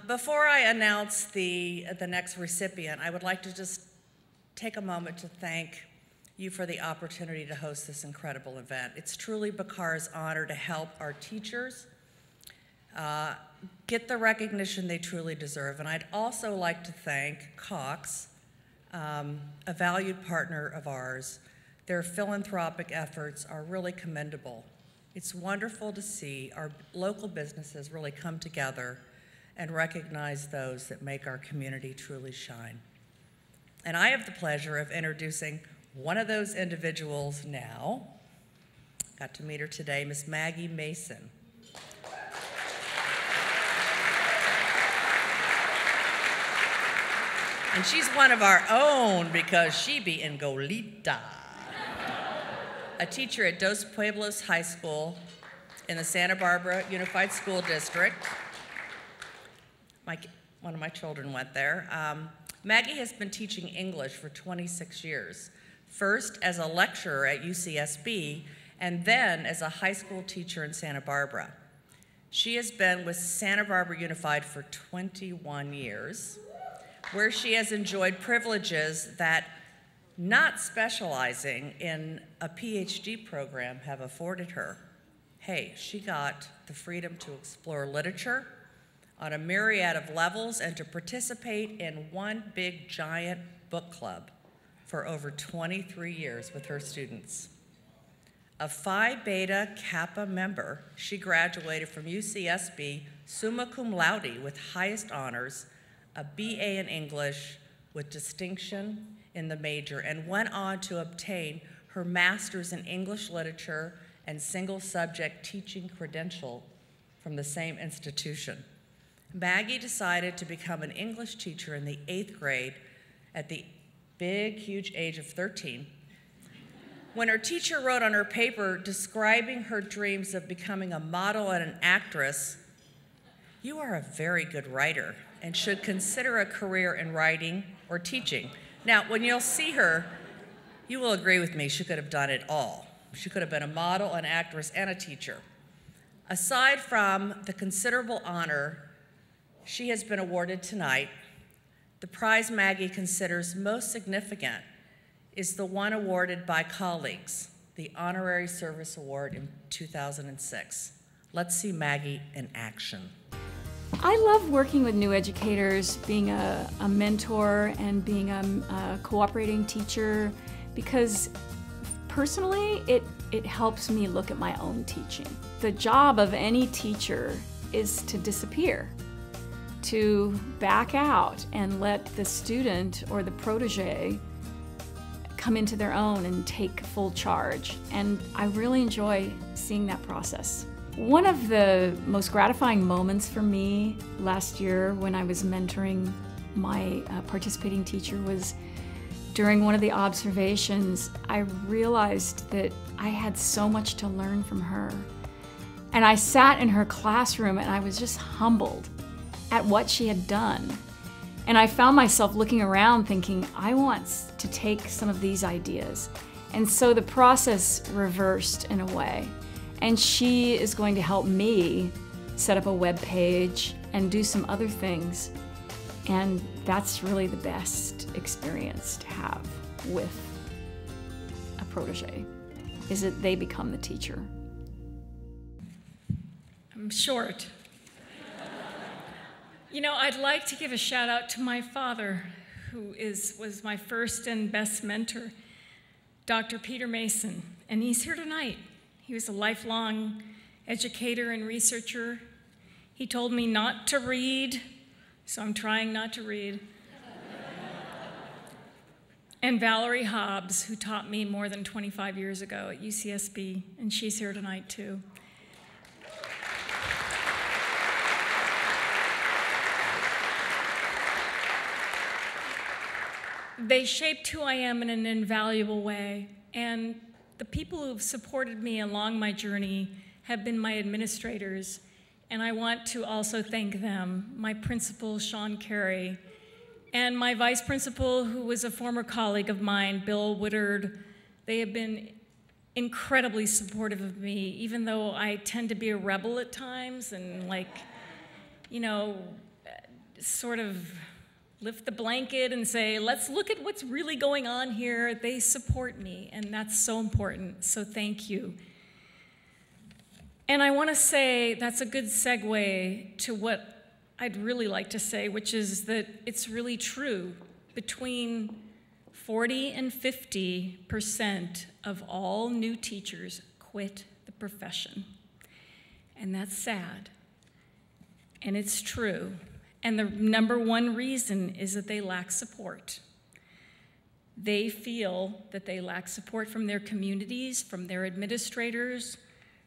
Speaker 5: Before I announce the next recipient, I would like to just take a moment to thank you for the opportunity to host this incredible event. It's truly Bacara's honor to help our teachers get the recognition they truly deserve. And I'd also like to thank Cox, a valued partner of ours. Their philanthropic efforts are really commendable. It's wonderful to see our local businesses really come together and recognize those that make our community truly shine. And I have the pleasure of introducing one of those individuals now. Got to meet her today, Miss Maggie Mason. And she's one of our own because she be in Goleta. A teacher at Dos Pueblos High School in the Santa Barbara Unified School District. One of my children went there. Maggie has been teaching English for 26 years, first as a lecturer at UCSB, and then as a high school teacher in Santa Barbara. She has been with Santa Barbara Unified for 21 years, where she has enjoyed privileges that not specializing in a PhD program have afforded her. Hey, she got the freedom to explore literature on a myriad of levels and to participate in one big giant book club for over 23 years with her students. A Phi Beta Kappa member, she graduated from UCSB summa cum laude with highest honors, a BA in English with distinction in the major, and went on to obtain her master's in English literature and single subject teaching credential from the same institution. Maggie decided to become an English teacher in the 8th grade at the big, huge age of 13. When her teacher wrote on her paper describing her dreams of becoming a model and an actress, "You are a very good writer and should consider a career in writing or teaching." Now, when you'll see her, you will agree with me, she could have done it all. She could have been a model, an actress, and a teacher. Aside from the considerable honor she has been awarded tonight, the prize Maggie considers most significant is the one awarded by colleagues, the Honorary Service Award in 2006. Let's see Maggie in action.
Speaker 13: I love working with new educators, being a mentor and being a cooperating teacher, because personally it helps me look at my own teaching. The job of any teacher is to disappear, to back out and let the student or the protege come into their own and take full charge. And I really enjoy seeing that process. One of the most gratifying moments for me last year when I was mentoring my participating teacher was during one of the observations. I realized that I had so much to learn from her. And I sat in her classroom and I was just humbled at what she had done. And I found myself looking around thinking, I want to take some of these ideas. And so the process reversed in a way. And she is going to help me set up a web page and do some other things. And that's really the best experience to have with a protege, is that they become the teacher.
Speaker 14: I'm short. You know, I'd like to give a shout out to my father, who was my first and best mentor, Dr. Peter Mason, and he's here tonight. He was a lifelong educator and researcher. He told me not to read, so I'm trying not to read. And Valerie Hobbs, who taught me more than 25 years ago at UCSB, and she's here tonight too. They shaped who I am in an invaluable way, and the people who have supported me along my journey have been my administrators, and I want to also thank them, my principal, Sean Carey, and my vice principal, who was a former colleague of mine, Bill Woodard. They have been incredibly supportive of me, even though I tend to be a rebel at times and, like, you know, sort of lift the blanket and say, let's look at what's really going on here. They support me, and that's so important, so thank you. And I want to say that's a good segue to what I'd really like to say, which is that it's really true. Between 40 and 50% of all new teachers quit the profession. And that's sad, and it's true. And the number one reason is that they lack support. They feel that they lack support from their communities, from their administrators,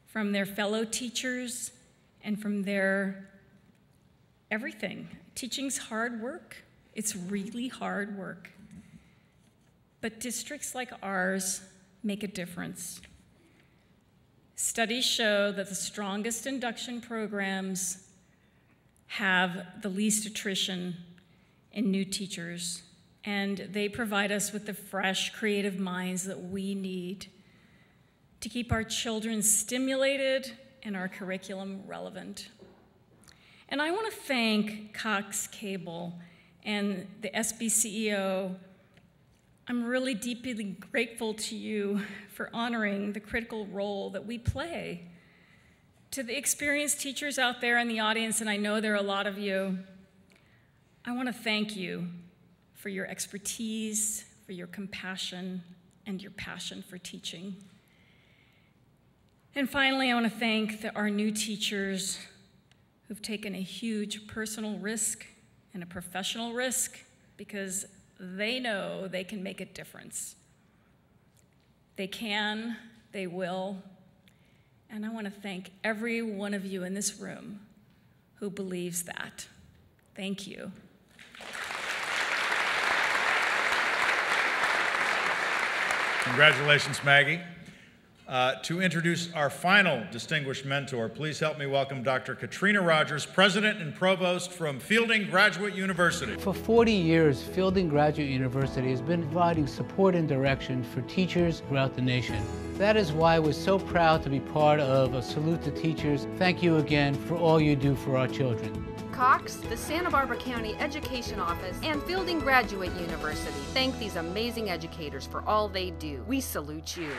Speaker 14: from their fellow teachers, and from their everything. Teaching's hard work. It's really hard work. But districts like ours make a difference. Studies show that the strongest induction programs have the least attrition in new teachers, and they provide us with the fresh, creative minds that we need to keep our children stimulated and our curriculum relevant. And I want to thank Cox Cable and the SB CEO. I'm really deeply grateful to you for honoring the critical role that we play. To the experienced teachers out there in the audience, and I know there are a lot of you, I want to thank you for your expertise, for your compassion, and your passion for teaching. And finally, I want to thank our new teachers who've taken a huge personal risk and a professional risk because they know they can make a difference. They can, they will. And I want to thank every one of you in this room who believes that. Thank you.
Speaker 1: Congratulations, Maggie. To introduce our final distinguished mentor, please help me welcome Dr. Katrina Rogers, President and Provost from Fielding Graduate University.
Speaker 17: For 40 years, Fielding Graduate University has been providing support and direction for teachers throughout the nation. That is why we're so proud to be part of a Salute to Teachers. Thank you again for all you do for our children.
Speaker 16: Cox, the Santa Barbara County Education Office, and Fielding Graduate University thank these amazing educators for all they do. We salute you.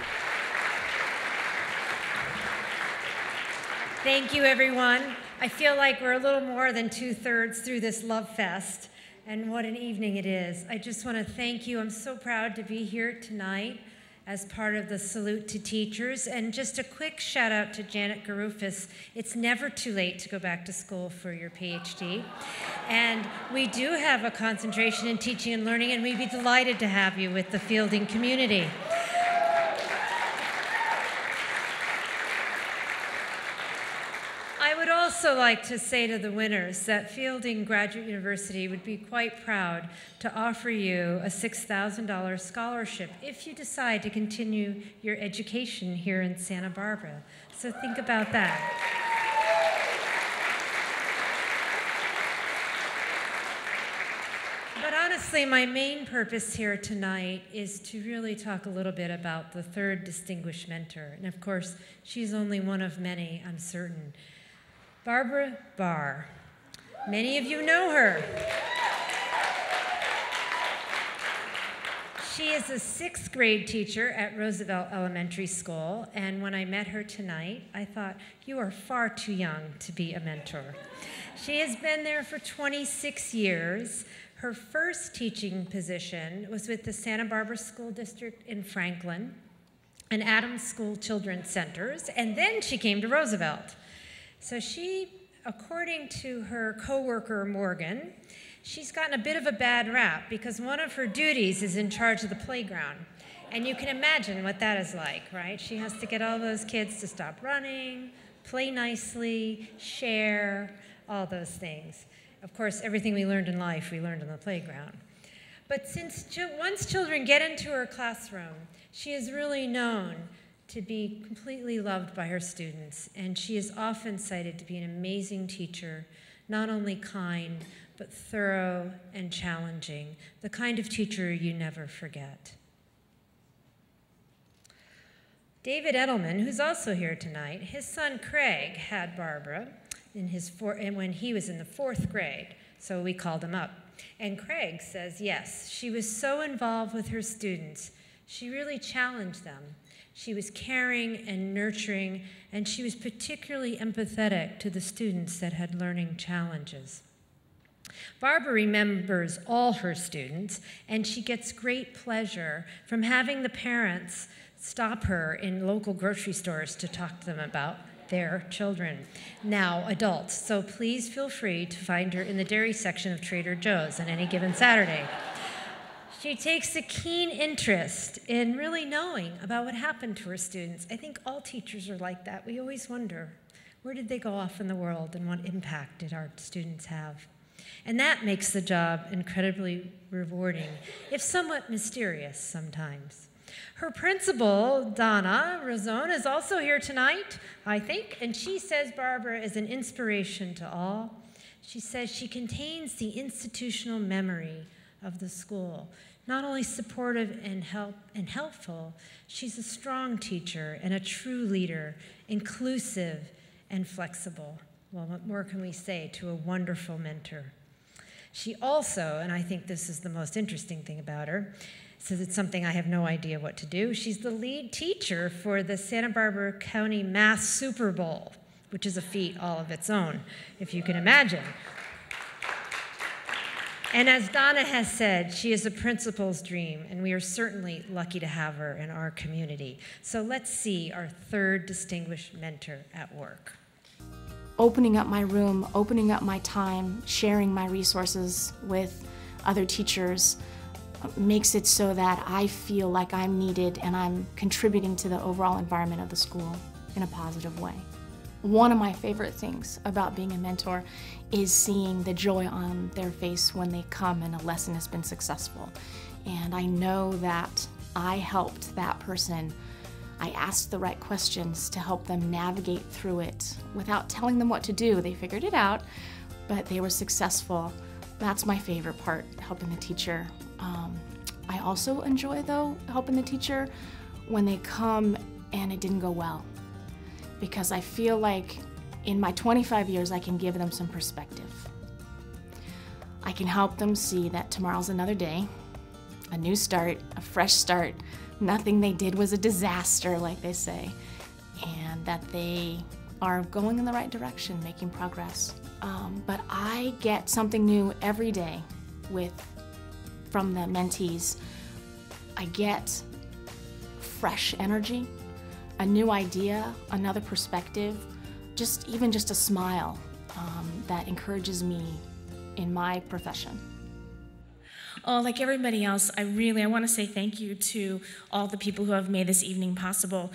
Speaker 18: Thank you, everyone. I feel like we're a little more than 2/3 through this Love Fest, and what an evening it is. I just want to thank you. I'm so proud to be here tonight as part of the Salute to Teachers. And just a quick shout out to Janet Garufis. It's never too late to go back to school for your PhD. And we do have a concentration in teaching and learning, and we'd be delighted to have you with the Fielding community. I would also like to say to the winners that Fielding Graduate University would be quite proud to offer you a $6,000 scholarship if you decide to continue your education here in Santa Barbara. So think about that. But honestly, my main purpose here tonight is to really talk a little bit about the third distinguished mentor. And of course, she's only one of many, I'm certain. Barbara Barr. Many of you know her. She is a 6th grade teacher at Roosevelt Elementary School, and when I met her tonight, I thought, you are far too young to be a mentor. She has been there for 26 years. Her first teaching position was with the Santa Barbara School District in Franklin and Adams School Children's Centers, and then she came to Roosevelt. So she, according to her coworker Morgan, she's gotten a bit of a bad rap because one of her duties is in charge of the playground. And you can imagine what that is like, right? She has to get all those kids to stop running, play nicely, share, all those things. Of course, everything we learned in life, we learned on the playground. But once children get into her classroom, she is really known to be completely loved by her students, and she is often cited to be an amazing teacher, not only kind, but thorough and challenging, the kind of teacher you never forget. David Edelman, who's also here tonight, his son Craig had Barbara when he was in the 4th grade, so we called him up. And Craig says, yes, she was so involved with her students, she really challenged them. She was caring and nurturing, and she was particularly empathetic to the students that had learning challenges. Barbara remembers all her students, and she gets great pleasure from having the parents stop her in local grocery stores to talk to them about their children, now adults. So please feel free to find her in the dairy section of Trader Joe's on any given Saturday. She takes a keen interest in really knowing about what happened to her students. I think all teachers are like that. We always wonder, where did they go off in the world and what impact did our students have? And that makes the job incredibly rewarding, if somewhat mysterious sometimes. Her principal, Donna Razone, is also here tonight, I think, and she says Barbara is an inspiration to all. She says she contains the institutional memory of the school. Not only supportive and helpful, she's a strong teacher and a true leader, inclusive and flexible. Well, what more can we say to a wonderful mentor? She also, and I think this is the most interesting thing about her, says it's something I have no idea what to do. She's the lead teacher for the Santa Barbara County Math Super Bowl, which is a feat all of its own, if you can imagine. And as Donna has said, she is a principal's dream, and we are certainly lucky to have her in our community. So let's see our third distinguished mentor at work.
Speaker 19: Opening up my room, opening up my time, sharing my resources with other teachers makes it so that I feel like I'm needed and I'm contributing to the overall environment of the school in a positive way. One of my favorite things about being a mentor is seeing the joy on their face when they come and a lesson has been successful. And I know that I helped that person. I asked the right questions to help them navigate through it without telling them what to do. They figured it out, but they were successful. That's my favorite part, helping the teacher. I also enjoy, though, helping the teacher when they come and it didn't go well, because I feel like in my 25 years, I can give them some perspective. I can help them see that tomorrow's another day, a new start, a fresh start. Nothing they did was a disaster, like they say, and that they are going in the right direction, making progress. But I get something new every day from the mentees. I get fresh energy, a new idea, another perspective, even just a smile that encourages me in my profession.
Speaker 2: Oh, like everybody else, I want to say thank you to all the people who have made this evening possible.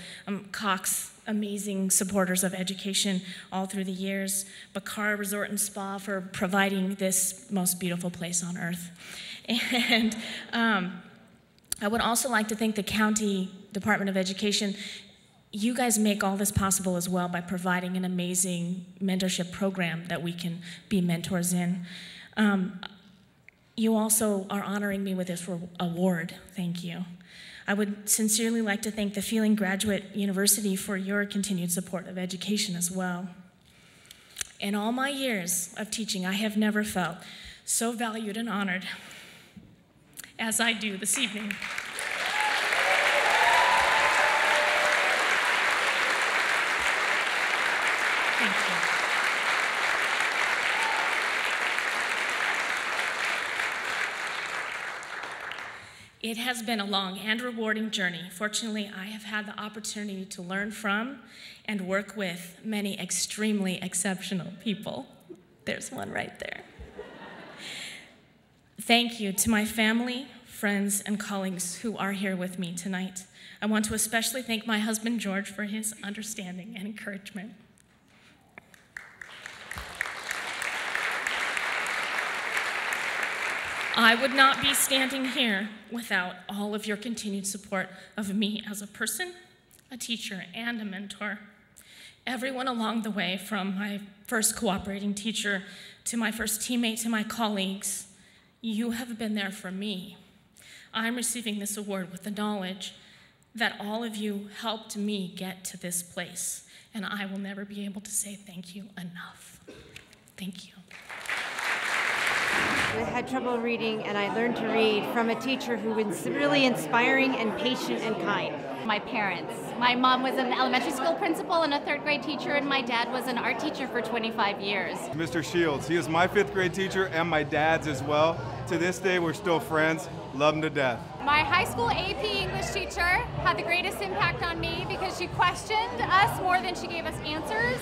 Speaker 2: Cox, amazing supporters of education all through the years. Bacara Resort and Spa for providing this most beautiful place on earth. And I would also like to thank the County Department of Education. You guys make all this possible as well by providing an amazing mentorship program that we can be mentors in. You also are honoring me with this award. Thank you. I would sincerely like to thank the Feeling Graduate University for your continued support of education as well. In all my years of teaching, I have never felt so valued and honored as I do this evening. Thank you. It has been a long and rewarding journey. Fortunately, I have had the opportunity to learn from and work with many extremely exceptional people. There's one right there. Thank you to my family, friends, and colleagues who are here with me tonight. I want to especially thank my husband, George, for his understanding and encouragement. I would not be standing here without all of your continued support of me as a person, a teacher, and a mentor. Everyone along the way, from my first cooperating teacher to my first teammate to my colleagues, you have been there for me. I'm receiving this award with the knowledge that all of you helped me get to this place, and I will never be able to say thank you enough. Thank you.
Speaker 20: I had trouble reading, and I learned to read from a teacher who was really inspiring and patient and kind.
Speaker 21: My parents. My mom was an elementary school principal and a third grade teacher, and my dad was an art teacher for 25 years.
Speaker 22: Mr. Shields, he is my fifth grade teacher and my dad's as well. To this day, we're still friends, love him to death.
Speaker 21: My high school AP English teacher had the greatest impact on me because she questioned us more than she gave us answers.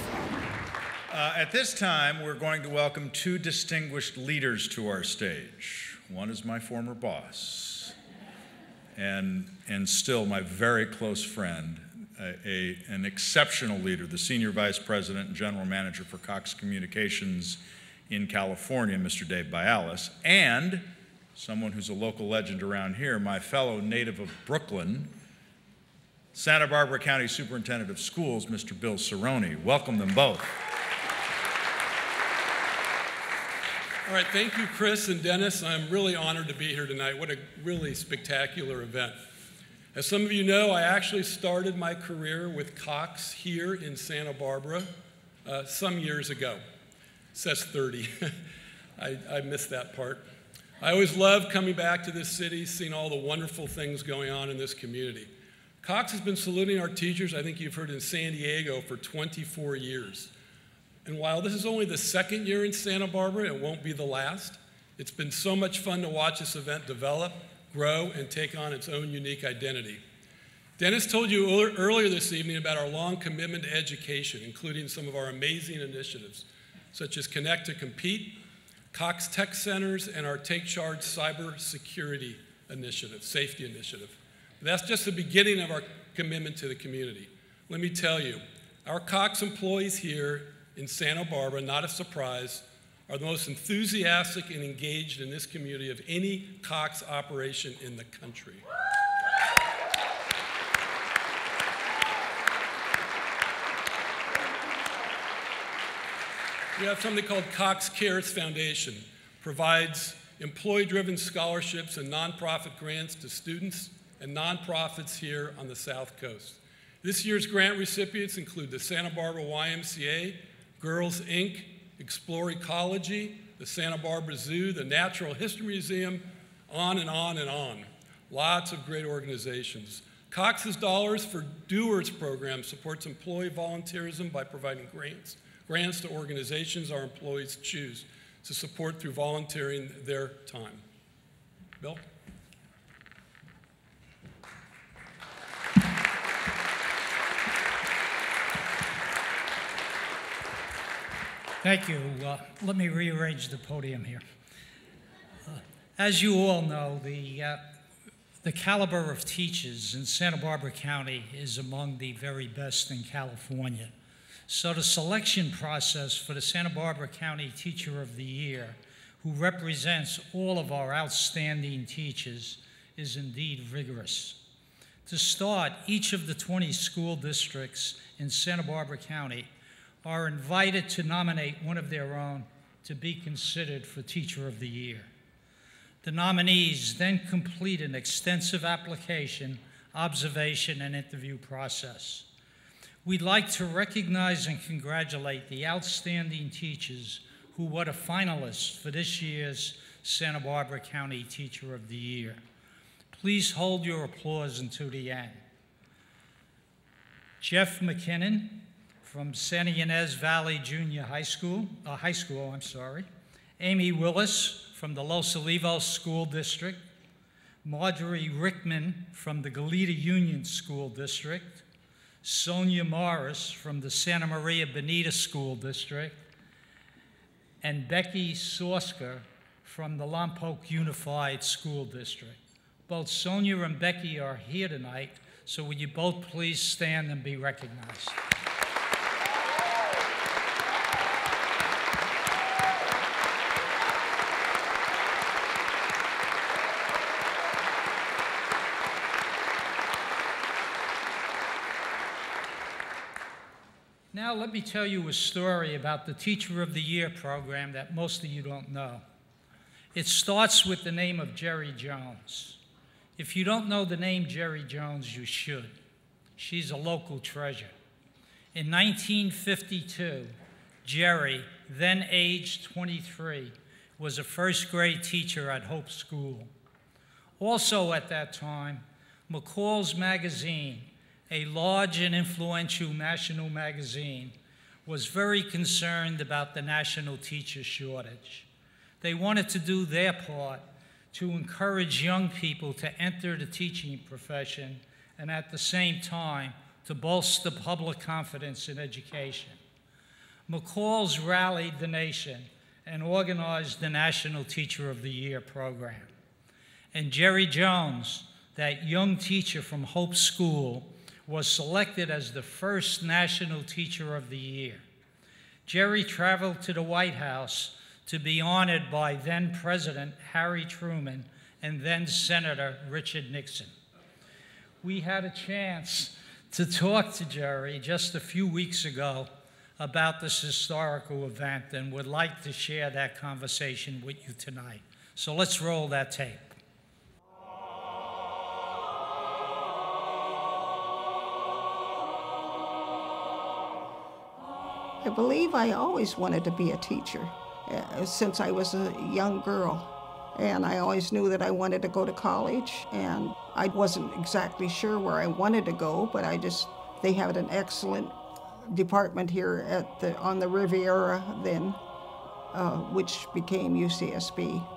Speaker 1: At this time, we're going to welcome two distinguished leaders to our stage. One is my former boss, and still my very close friend, an exceptional leader, the Senior Vice President and General Manager for Cox Communications in California, Mr. Dave Bialis, and someone who's a local legend around here, my fellow native of Brooklyn, Santa Barbara County Superintendent of Schools, Mr. Bill Cerrone. Welcome them both.
Speaker 25: All right, thank you, Chris and Dennis. I'm really honored to be here tonight. What a really spectacular event. As some of you know, I actually started my career with Cox here in Santa Barbara some years ago. It says 30. I missed that part. I always loved coming back to this city, seeing all the wonderful things going on in this community. Cox has been saluting our teachers, I think you've heard, in San Diego for 24 years. And while this is only the second year in Santa Barbara, it won't be the last. It's been so much fun to watch this event develop, grow, and take on its own unique identity. Dennis told you earlier this evening about our long commitment to education, including some of our amazing initiatives, such as Connect to Compete, Cox Tech Centers, and our Take Charge Cyber Security Initiative, Safety Initiative. But that's just the beginning of our commitment to the community. Let me tell you, our Cox employees here in Santa Barbara, not a surprise, are the most enthusiastic and engaged in this community of any Cox operation in the country. We have something called Cox Cares Foundation, provides employee-driven scholarships and nonprofit grants to students and nonprofits here on the South Coast. This year's grant recipients include the Santa Barbara YMCA, Girls Inc., Explore Ecology, the Santa Barbara Zoo, the Natural History Museum, on and on and on. Lots of great organizations. Cox's Dollars for Doers program supports employee volunteerism by providing grants to organizations our employees choose to support through volunteering their time. Bill?
Speaker 3: Thank you. Let me rearrange the podium here. As you all know, the caliber of teachers in Santa Barbara County is among the very best in California. So the selection process for the Santa Barbara County Teacher of the Year, who represents all of our outstanding teachers, is indeed rigorous. To start, each of the 20 school districts in Santa Barbara County are invited to nominate one of their own to be considered for Teacher of the Year. The nominees then complete an extensive application, observation, and interview process. We'd like to recognize and congratulate the outstanding teachers who were the finalists for this year's Santa Barbara County Teacher of the Year. Please hold your applause until the end. Jeff McKinnon from Santa Ynez Valley Junior High School, Amy Willis from the Los Olivos School District, Marjorie Rickman from the Goleta Union School District, Sonia Morris from the Santa Maria Bonita School District, and Becky Sorska from the Lompoc Unified School District. Both Sonia and Becky are here tonight, so would you both please stand and be recognized? Now let me tell you a story about the Teacher of the Year program that most of you don't know. It starts with the name of Jerry Jones. If you don't know the name Jerry Jones, you should. She's a local treasure. In 1952, Jerry, then aged 23, was a first grade teacher at Hope School. Also at that time, McCall's Magazine, a large and influential national magazine, was very concerned about the national teacher shortage. They wanted to do their part to encourage young people to enter the teaching profession and at the same time to bolster public confidence in education. McCall's rallied the nation and organized the National Teacher of the Year program. And Jerry Jones, that young teacher from Hope School, was selected as the first National Teacher of the Year. Jerry traveled to the White House to be honored by then President Harry Truman and then Senator Richard Nixon. We had a chance to talk to Jerry just a few weeks ago about this historical event and would like to share that conversation with you tonight. So let's roll that tape.
Speaker 4: I believe I always wanted to be a teacher since I was a young girl. And I always knew that I wanted to go to college, and I wasn't exactly sure where I wanted to go, but they had an excellent department here on the Riviera then, which became UCSB.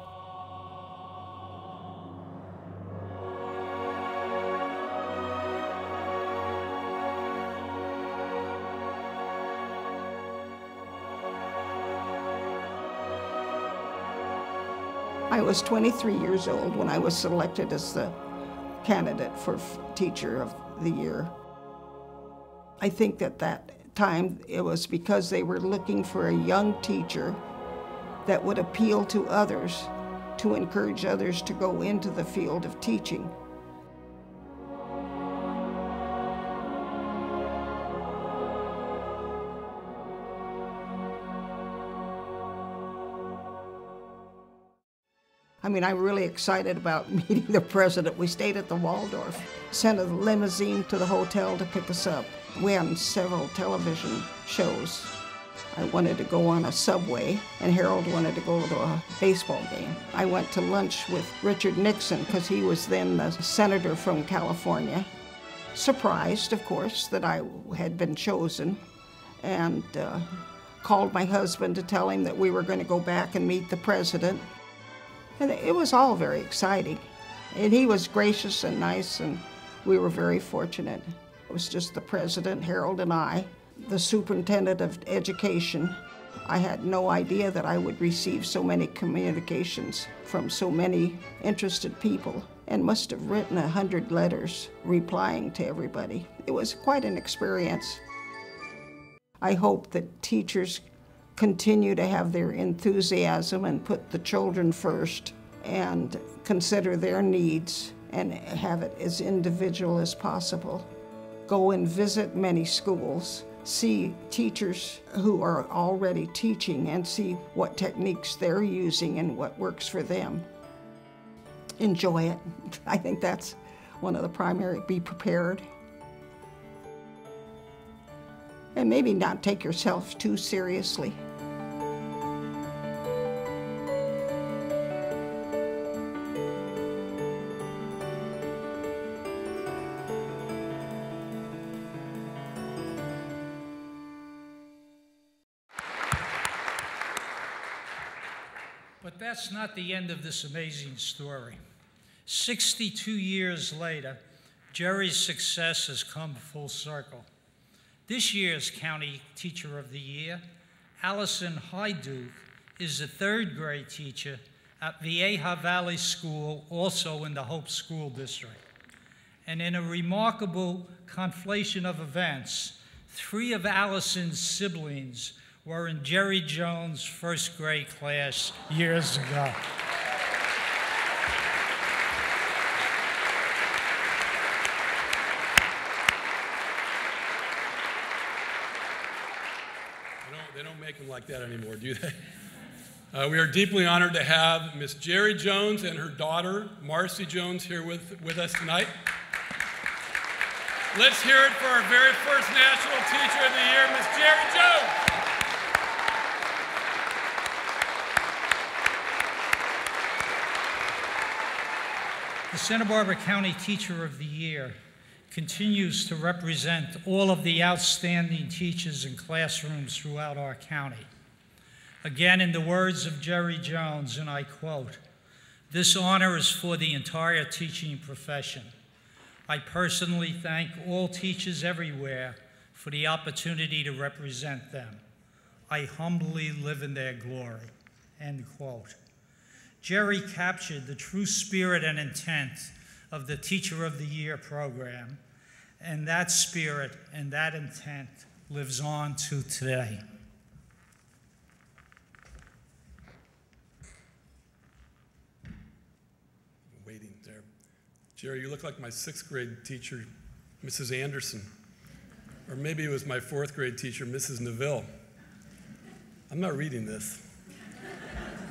Speaker 4: I was 23 years old when I was selected as the candidate for Teacher of the Year. I think at that time it was because they were looking for a young teacher that would appeal to others, to encourage others to go into the field of teaching. I mean, I'm really excited about meeting the president. We stayed at the Waldorf, sent a limousine to the hotel to pick us up. We had several television shows. I wanted to go on a subway, and Harold wanted to go to a baseball game. I went to lunch with Richard Nixon because he was then the senator from California. surprised, of course, that I had been chosen, and called my husband to tell him that we were going to go back and meet the president. And it was all very exciting. And he was gracious and nice, and we were very fortunate. It was just the president, Harold, and I, the superintendent of education. I had no idea that I would receive so many communications from so many interested people, and must have written 100 letters replying to everybody. It was quite an experience. I hope that teachers continue to have their enthusiasm and put the children first and consider their needs and have it as individual as possible. Go and visit many schools, see teachers who are already teaching and see what techniques they're using and what works for them. Enjoy it. I think that's one of the primary, be prepared. And maybe not take yourself too seriously.
Speaker 3: But that's not the end of this amazing story. 62 years later, Jerry's success has come full circle. This year's County Teacher of the Year, Allison Hyduke, is a third grade teacher at Vieja Valley School, also in the Hope School District. And in a remarkable conflation of events, 3 of Allison's siblings were in Jerry Jones' first grade class years ago.
Speaker 25: They don't make them like that anymore, do they? We are deeply honored to have Miss Jerry Jones and her daughter, Marcy Jones, here with us tonight. Let's hear it for our very first National Teacher of the Year, Miss Jerry Jones.
Speaker 3: The Santa Barbara County Teacher of the Year continues to represent all of the outstanding teachers and classrooms throughout our county. Again, in the words of Jerry Jones, and I quote, "This honor is for the entire teaching profession. I personally thank all teachers everywhere for the opportunity to represent them. I humbly live in their glory," end quote. Jerry captured the true spirit and intent of the Teacher of the Year program, and that spirit and that intent lives on to today.
Speaker 25: Waiting there. Jerry, you look like my 6th grade teacher, Mrs. Anderson. Or maybe it was my 4th grade teacher, Mrs. Neville. I'm not reading this.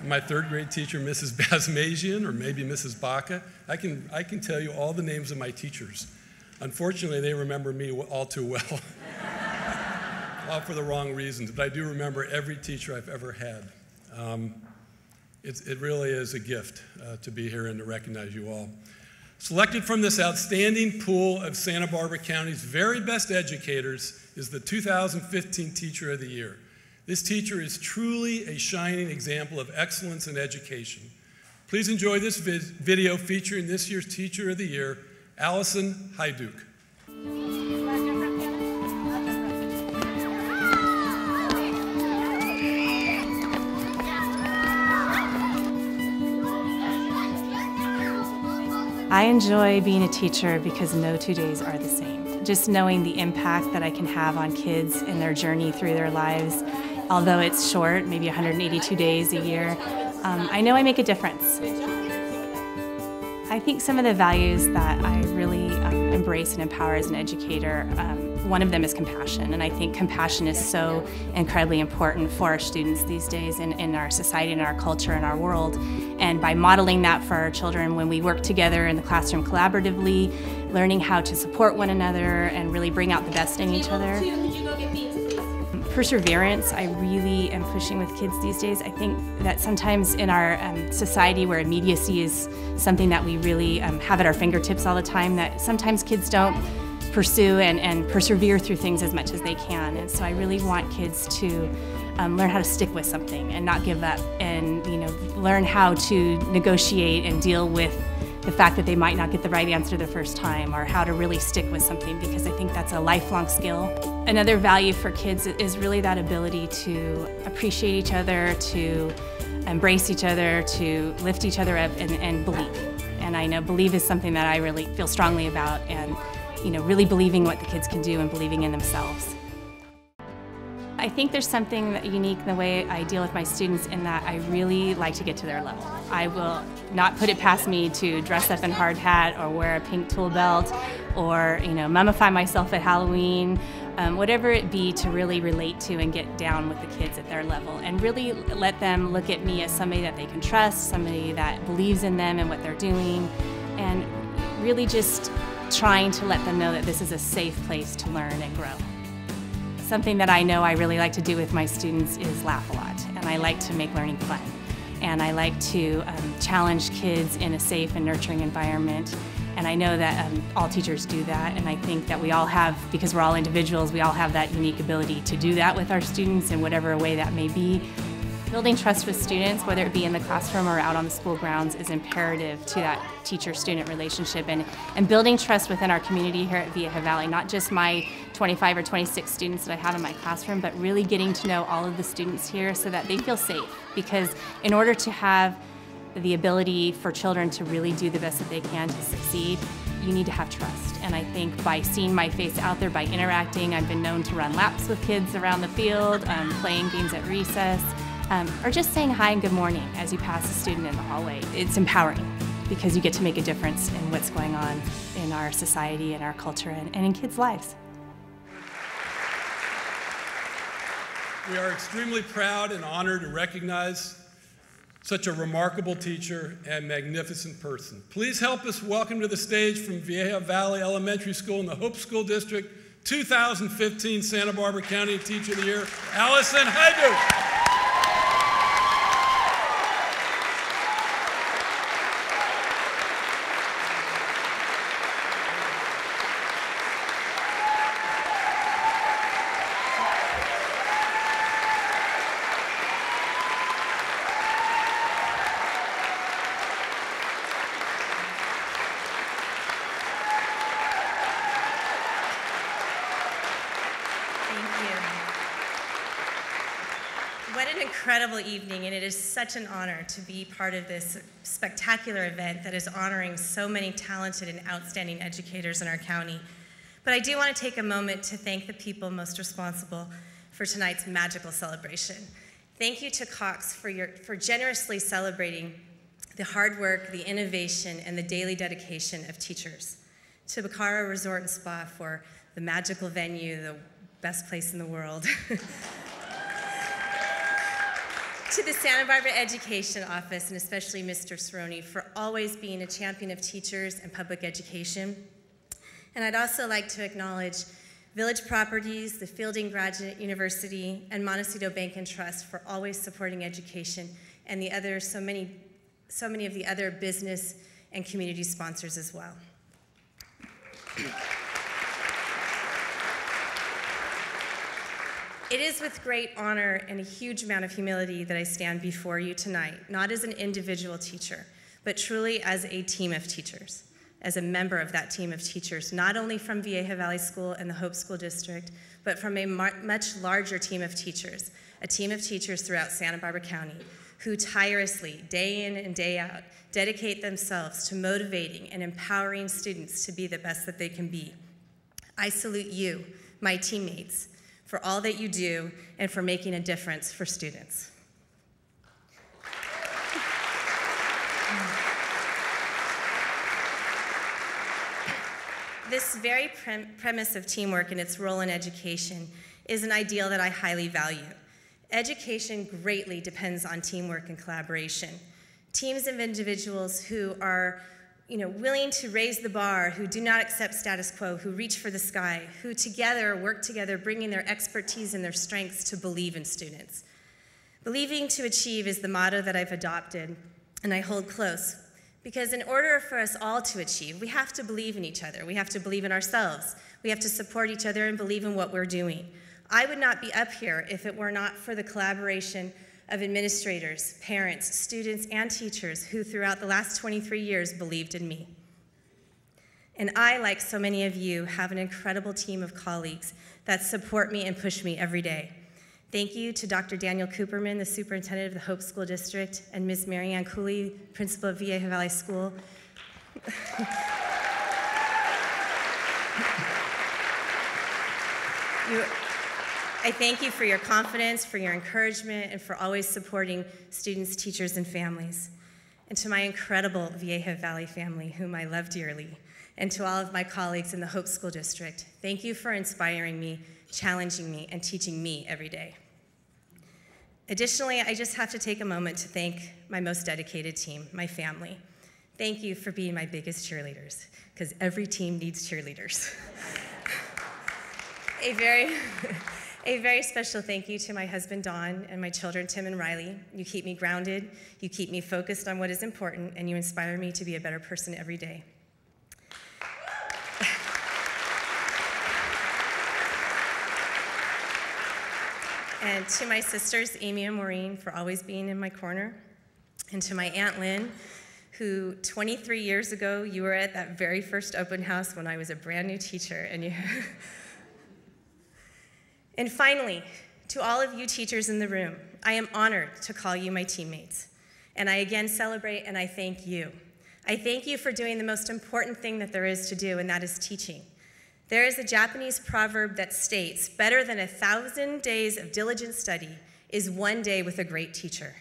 Speaker 25: My 3rd grade teacher, Mrs. Basmazian, or maybe Mrs. Baca. I can tell you all the names of my teachers. Unfortunately, they remember me all too well. All for the wrong reasons, but I do remember every teacher I've ever had. It really is a gift to be here and to recognize you all. Selected from this outstanding pool of Santa Barbara County's very best educators is the 2015 Teacher of the Year. This teacher is truly a shining example of excellence in education. Please enjoy this video featuring this year's Teacher of the Year, Allison Hyduke.
Speaker 8: I enjoy being a teacher because no 2 days are the same. Just knowing the impact that I can have on kids in their journey through their lives, although it's short, maybe 182 days a year, I know I make a difference. I think some of the values that I really embrace and empower as an educator, one of them is compassion, and I think compassion is so incredibly important for our students these days in our society, in our culture, in our world. And by modeling that for our children, when we work together in the classroom collaboratively, learning how to support one another and really bring out the best in each other. Perseverance, I really am pushing with kids these days. I think that sometimes in our society where immediacy is something that we really have at our fingertips all the time, that sometimes kids don't pursue and persevere through things as much as they can. And so I really want kids to learn how to stick with something and not give up, and learn how to negotiate and deal with the fact that they might not get the right answer the first time, or how to really stick with something, because I think that's a lifelong skill. Another value for kids is really that ability to appreciate each other, to embrace each other, to lift each other up, and believe. And I know believe is something that I really feel strongly about, and really believing what the kids can do and believing in themselves. I think there's something unique in the way I deal with my students, in that I really like to get to their level. I will not put it past me to dress up in hard hat or wear a pink tool belt, or mummify myself at Halloween, whatever it be, to really relate to and get down with the kids at their level, and really let them look at me as somebody that they can trust, somebody that believes in them and what they're doing, and really just trying to let them know that this is a safe place to learn and grow. Something that I know I really like to do with my students is laugh a lot, and I like to make learning fun. And I like to challenge kids in a safe and nurturing environment. And I know that all teachers do that, and I think that we all have, because we're all individuals, we all have that unique ability to do that with our students in whatever way that may be. Building trust with students, whether it be in the classroom or out on the school grounds, is imperative to that teacher-student relationship, and building trust within our community here at Vieja Valley, not just my 25 or 26 students that I have in my classroom, but really getting to know all of the students here so that they feel safe. Because in order to have the ability for children to really do the best that they can to succeed, you need to have trust. And I think by seeing my face out there, by interacting, I've been known to run laps with kids around the field, playing games at recess, or just saying hi and good morning as you pass a student in the hallway. It's empowering, because you get to make a difference in what's going on in our society and our culture and in kids' lives.
Speaker 25: We are extremely proud and honored to recognize such a remarkable teacher and magnificent person. Please help us welcome to the stage from Vieja Valley Elementary School in the Hope School District, 2015 Santa Barbara County Teacher of the Year, Allison Hayduk.
Speaker 9: What an incredible evening, and it is such an honor to be part of this spectacular event that is honoring so many talented and outstanding educators in our county. But I do want to take a moment to thank the people most responsible for tonight's magical celebration. Thank you to Cox for generously celebrating the hard work, the innovation, and the daily dedication of teachers. To Bacara Resort and Spa for the magical venue, the best place in the world. To the Santa Barbara Education Office, and especially Mr. Cerrone, for always being a champion of teachers and public education. And I'd also like to acknowledge Village Properties, the Fielding Graduate University, and Montecito Bank and Trust for always supporting education, and the other, so many of the other business and community sponsors as well. It is with great honor and a huge amount of humility that I stand before you tonight, not as an individual teacher, but truly as a team of teachers, as a member of that team of teachers, not only from Vieja Valley School and the Hope School District, but from a much larger team of teachers, a team of teachers throughout Santa Barbara County, who tirelessly, day in and day out, dedicate themselves to motivating and empowering students to be the best that they can be. I salute you, my teammates, for all that you do and for making a difference for students. This very premise of teamwork and its role in education is an ideal that I highly value. Education greatly depends on teamwork and collaboration. Teams of individuals who are willing to raise the bar, who do not accept status quo, who reach for the sky, who together work together, bringing their expertise and their strengths to believe in students. Believing to achieve is the motto that I've adopted and I hold close, Because in order for us all to achieve, we have to believe in each other. We have to believe in ourselves. We have to support each other and believe in what we're doing. I would not be up here if it were not for the collaboration of administrators, parents, students, and teachers who throughout the last 23 years believed in me. And I, like so many of you, have an incredible team of colleagues that support me and push me every day. Thank you to Dr. Daniel Cooperman, the superintendent of the Hope School District, and Ms. Marianne Cooley, principal of Vieja Valley School. I thank you for your confidence, for your encouragement, and for always supporting students, teachers, and families. And to my incredible Vieja Valley family, whom I love dearly, and to all of my colleagues in the Hope School District, thank you for inspiring me, challenging me, and teaching me every day. Additionally, I just have to take a moment to thank my most dedicated team, my family. Thank you for being my biggest cheerleaders, because every team needs cheerleaders. A very special thank you to my husband, Don, and my children, Tim and Riley. You keep me grounded, you keep me focused on what is important, and you inspire me to be a better person every day. And to my sisters, Amy and Maureen, for always being in my corner. And to my Aunt Lynn, who 23 years ago, you were at that very first open house when I was a brand new teacher. And finally, to all of you teachers in the room, I am honored to call you my teammates. And I again celebrate and I thank you. I thank you for doing the most important thing that there is to do, and that is teaching. There is a Japanese proverb that states, better than 1,000 days of diligent study is one day with a great teacher.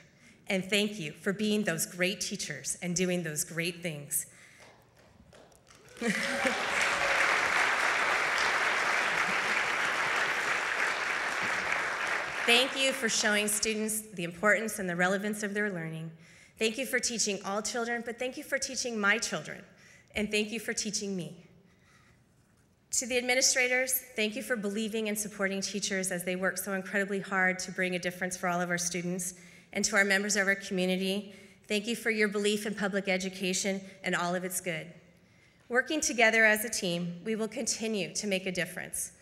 Speaker 9: And thank you for being those great teachers and doing those great things. Thank you for showing students the importance and the relevance of their learning. Thank you for teaching all children, but thank you for teaching my children. And thank you for teaching me. To the administrators, thank you for believing and supporting teachers as they work so incredibly hard to bring a difference for all of our students. And to our members of our community, thank you for your belief in public education and all of its good. Working together as a team, we will continue to make a difference.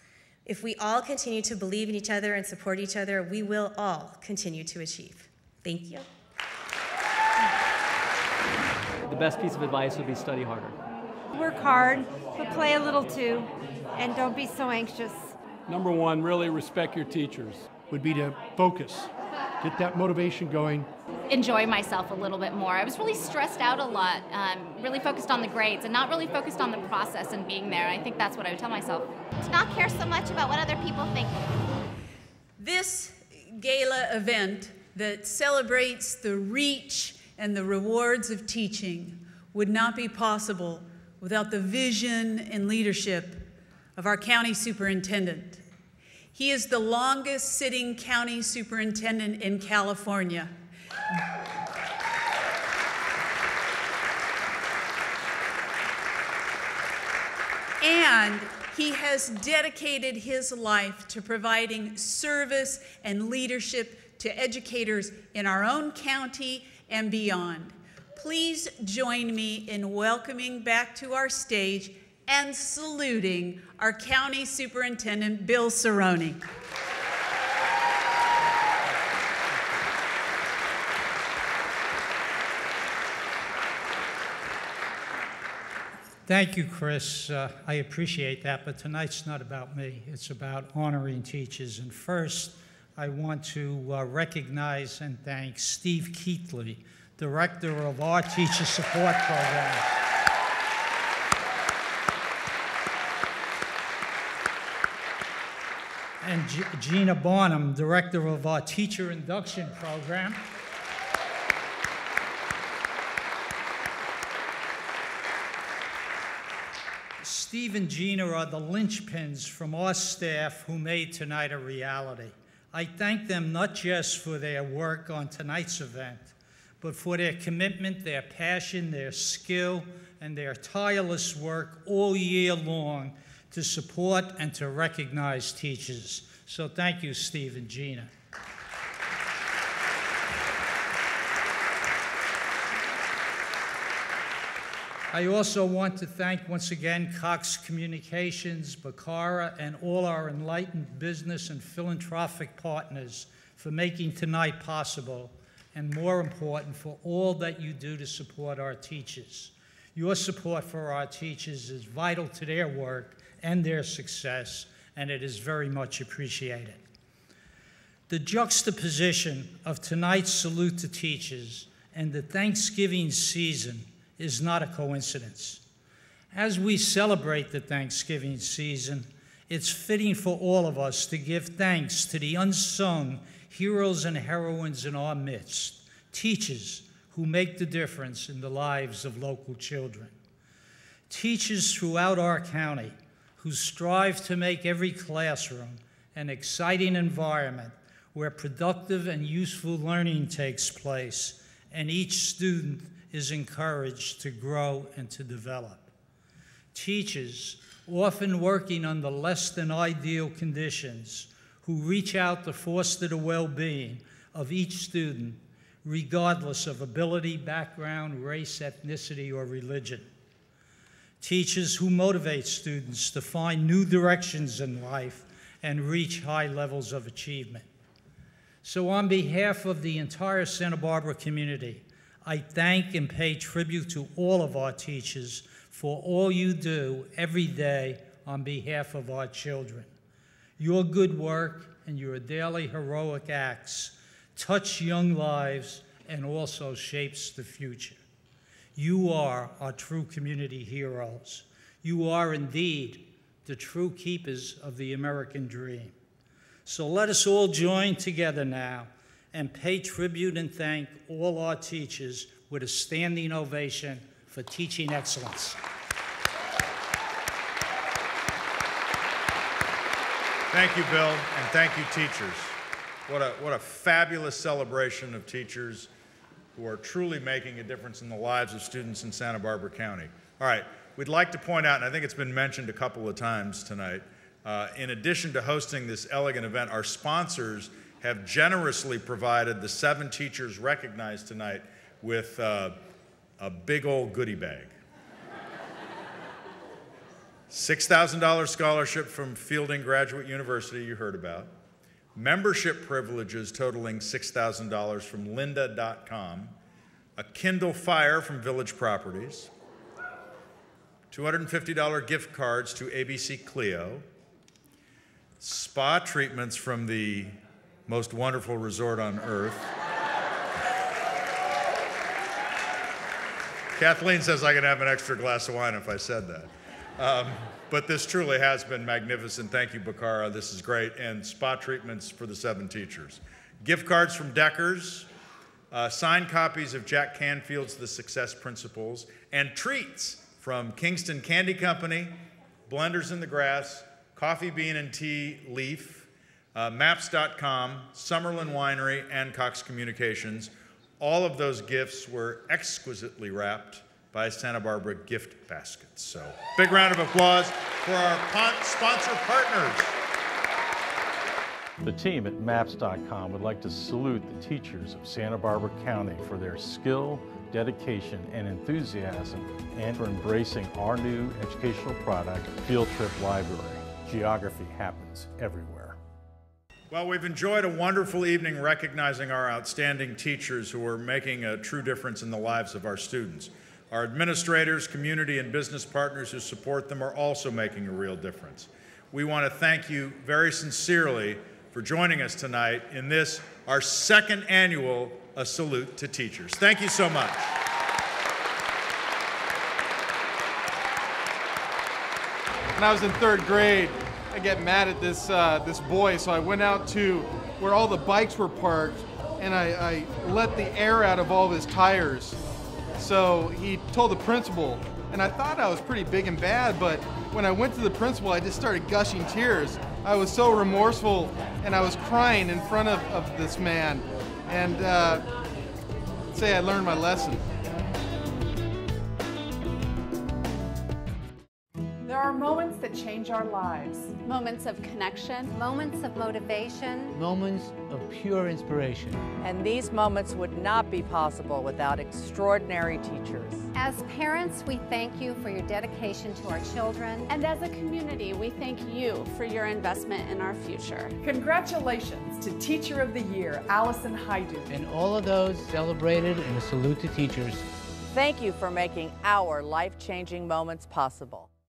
Speaker 9: If we all continue to believe in each other and support each other, we will all continue to achieve. Thank you.
Speaker 6: The best piece of advice would be study harder.
Speaker 20: Work hard, but play a little too, and don't be so anxious.
Speaker 10: Number one, really respect your teachers. Would be to focus, get that motivation going.
Speaker 15: Enjoy myself a little bit more. I was really stressed out a lot, really focused on the grades and not really focused on the process and being there. I think that's what I would tell myself.
Speaker 23: To not care so much about what other people think.
Speaker 7: This gala event that celebrates the reach and the rewards of teaching would not be possible without the vision and leadership of our county superintendent. He is the longest sitting county superintendent in California. And he has dedicated his life to providing service and leadership to educators in our own county and beyond. Please join me in welcoming back to our stage and saluting our County Superintendent, Bill Cerrone.
Speaker 3: Thank you, Chris. I appreciate that, but tonight's not about me. It's about honoring teachers. And first, I want to recognize and thank Steve Keatley, Director of our Teacher Support Program. And Gina Barnum, Director of our Teacher Induction Program. Steve and Gina are the linchpins from our staff who made tonight a reality. I thank them not just for their work on tonight's event, but for their commitment, their passion, their skill, and their tireless work all year long to support and to recognize teachers. So thank you, Steve and Gina. I also want to thank once again Cox Communications, Bacara, and all our enlightened business and philanthropic partners for making tonight possible, and more important, for all that you do to support our teachers. Your support for our teachers is vital to their work and their success, and it is very much appreciated. The juxtaposition of tonight's salute to teachers and the Thanksgiving season is not a coincidence. As we celebrate the Thanksgiving season, it's fitting for all of us to give thanks to the unsung heroes and heroines in our midst, teachers who make the difference in the lives of local children. Teachers throughout our county who strive to make every classroom an exciting environment where productive and useful learning takes place and each student is encouraged to grow and to develop. Teachers, often working under less than ideal conditions, who reach out to foster the well-being of each student, regardless of ability, background, race, ethnicity, or religion. Teachers who motivate students to find new directions in life and reach high levels of achievement. So on behalf of the entire Santa Barbara community, I thank and pay tribute to all of our teachers for all you do every day on behalf of our children. Your good work and your daily heroic acts touch young lives and also shapes the future. You are our true community heroes. You are indeed the true keepers of the American dream. So let us all join together now and pay tribute and thank all our teachers with a standing ovation for teaching excellence.
Speaker 1: Thank you, Bill, and thank you, teachers. What a fabulous celebration of teachers who are truly making a difference in the lives of students in Santa Barbara County. All right, we'd like to point out, and I think it's been mentioned a couple of times tonight, in addition to hosting this elegant event, our sponsors have generously provided the 7 teachers recognized tonight with a big old goodie bag. $6,000 scholarship from Fielding Graduate University, you heard about. Membership privileges totaling $6,000 from lynda.com. A Kindle Fire from Village Properties. $250 gift cards to ABC Clio. Spa treatments from the most wonderful resort on earth. Kathleen says I can have an extra glass of wine if I said that. But this truly has been magnificent. Thank you, Bacara. This is great. And spa treatments for the 7 teachers. Gift cards from Deckers, signed copies of Jack Canfield's The Success Principles, and treats from Kingston Candy Company, Blenders in the Grass, Coffee Bean and Tea Leaf, Maps.com, Summerlin Winery, and Cox Communications. All of those gifts were exquisitely wrapped by Santa Barbara gift baskets. So big round of applause for our sponsor partners.
Speaker 5: The team at Maps.com would like to salute the teachers of Santa Barbara County for their skill, dedication, and enthusiasm, and for embracing our new educational product, Field Trip Library. Geography happens everywhere.
Speaker 1: Well, we've enjoyed a wonderful evening recognizing our outstanding teachers who are making a true difference in the lives of our students. Our administrators, community, and business partners who support them are also making a real difference. We want to thank you very sincerely for joining us tonight in this, our 2nd annual A Salute to Teachers. Thank you so much.
Speaker 22: When I was in 3rd grade, I get mad at this boy, so I went out to where all the bikes were parked, and I let the air out of all of his tires. So he told the principal, and I thought I was pretty big and bad, but when I went to the principal, I just started gushing tears. I was so remorseful, and I was crying in front of this man, and say I learned my lesson.
Speaker 11: There are moments that change our lives.
Speaker 21: Moments of connection.
Speaker 16: Moments of motivation.
Speaker 17: Moments of pure inspiration.
Speaker 11: And these moments would not be possible without extraordinary teachers.
Speaker 12: As parents, we thank you for your dedication to our children.
Speaker 21: And as a community, we thank you for your investment in our future.
Speaker 11: Congratulations to Teacher of the Year, Allison Haidu.
Speaker 17: And all of those celebrated in a salute to teachers.
Speaker 13: Thank you for making our life-changing moments possible.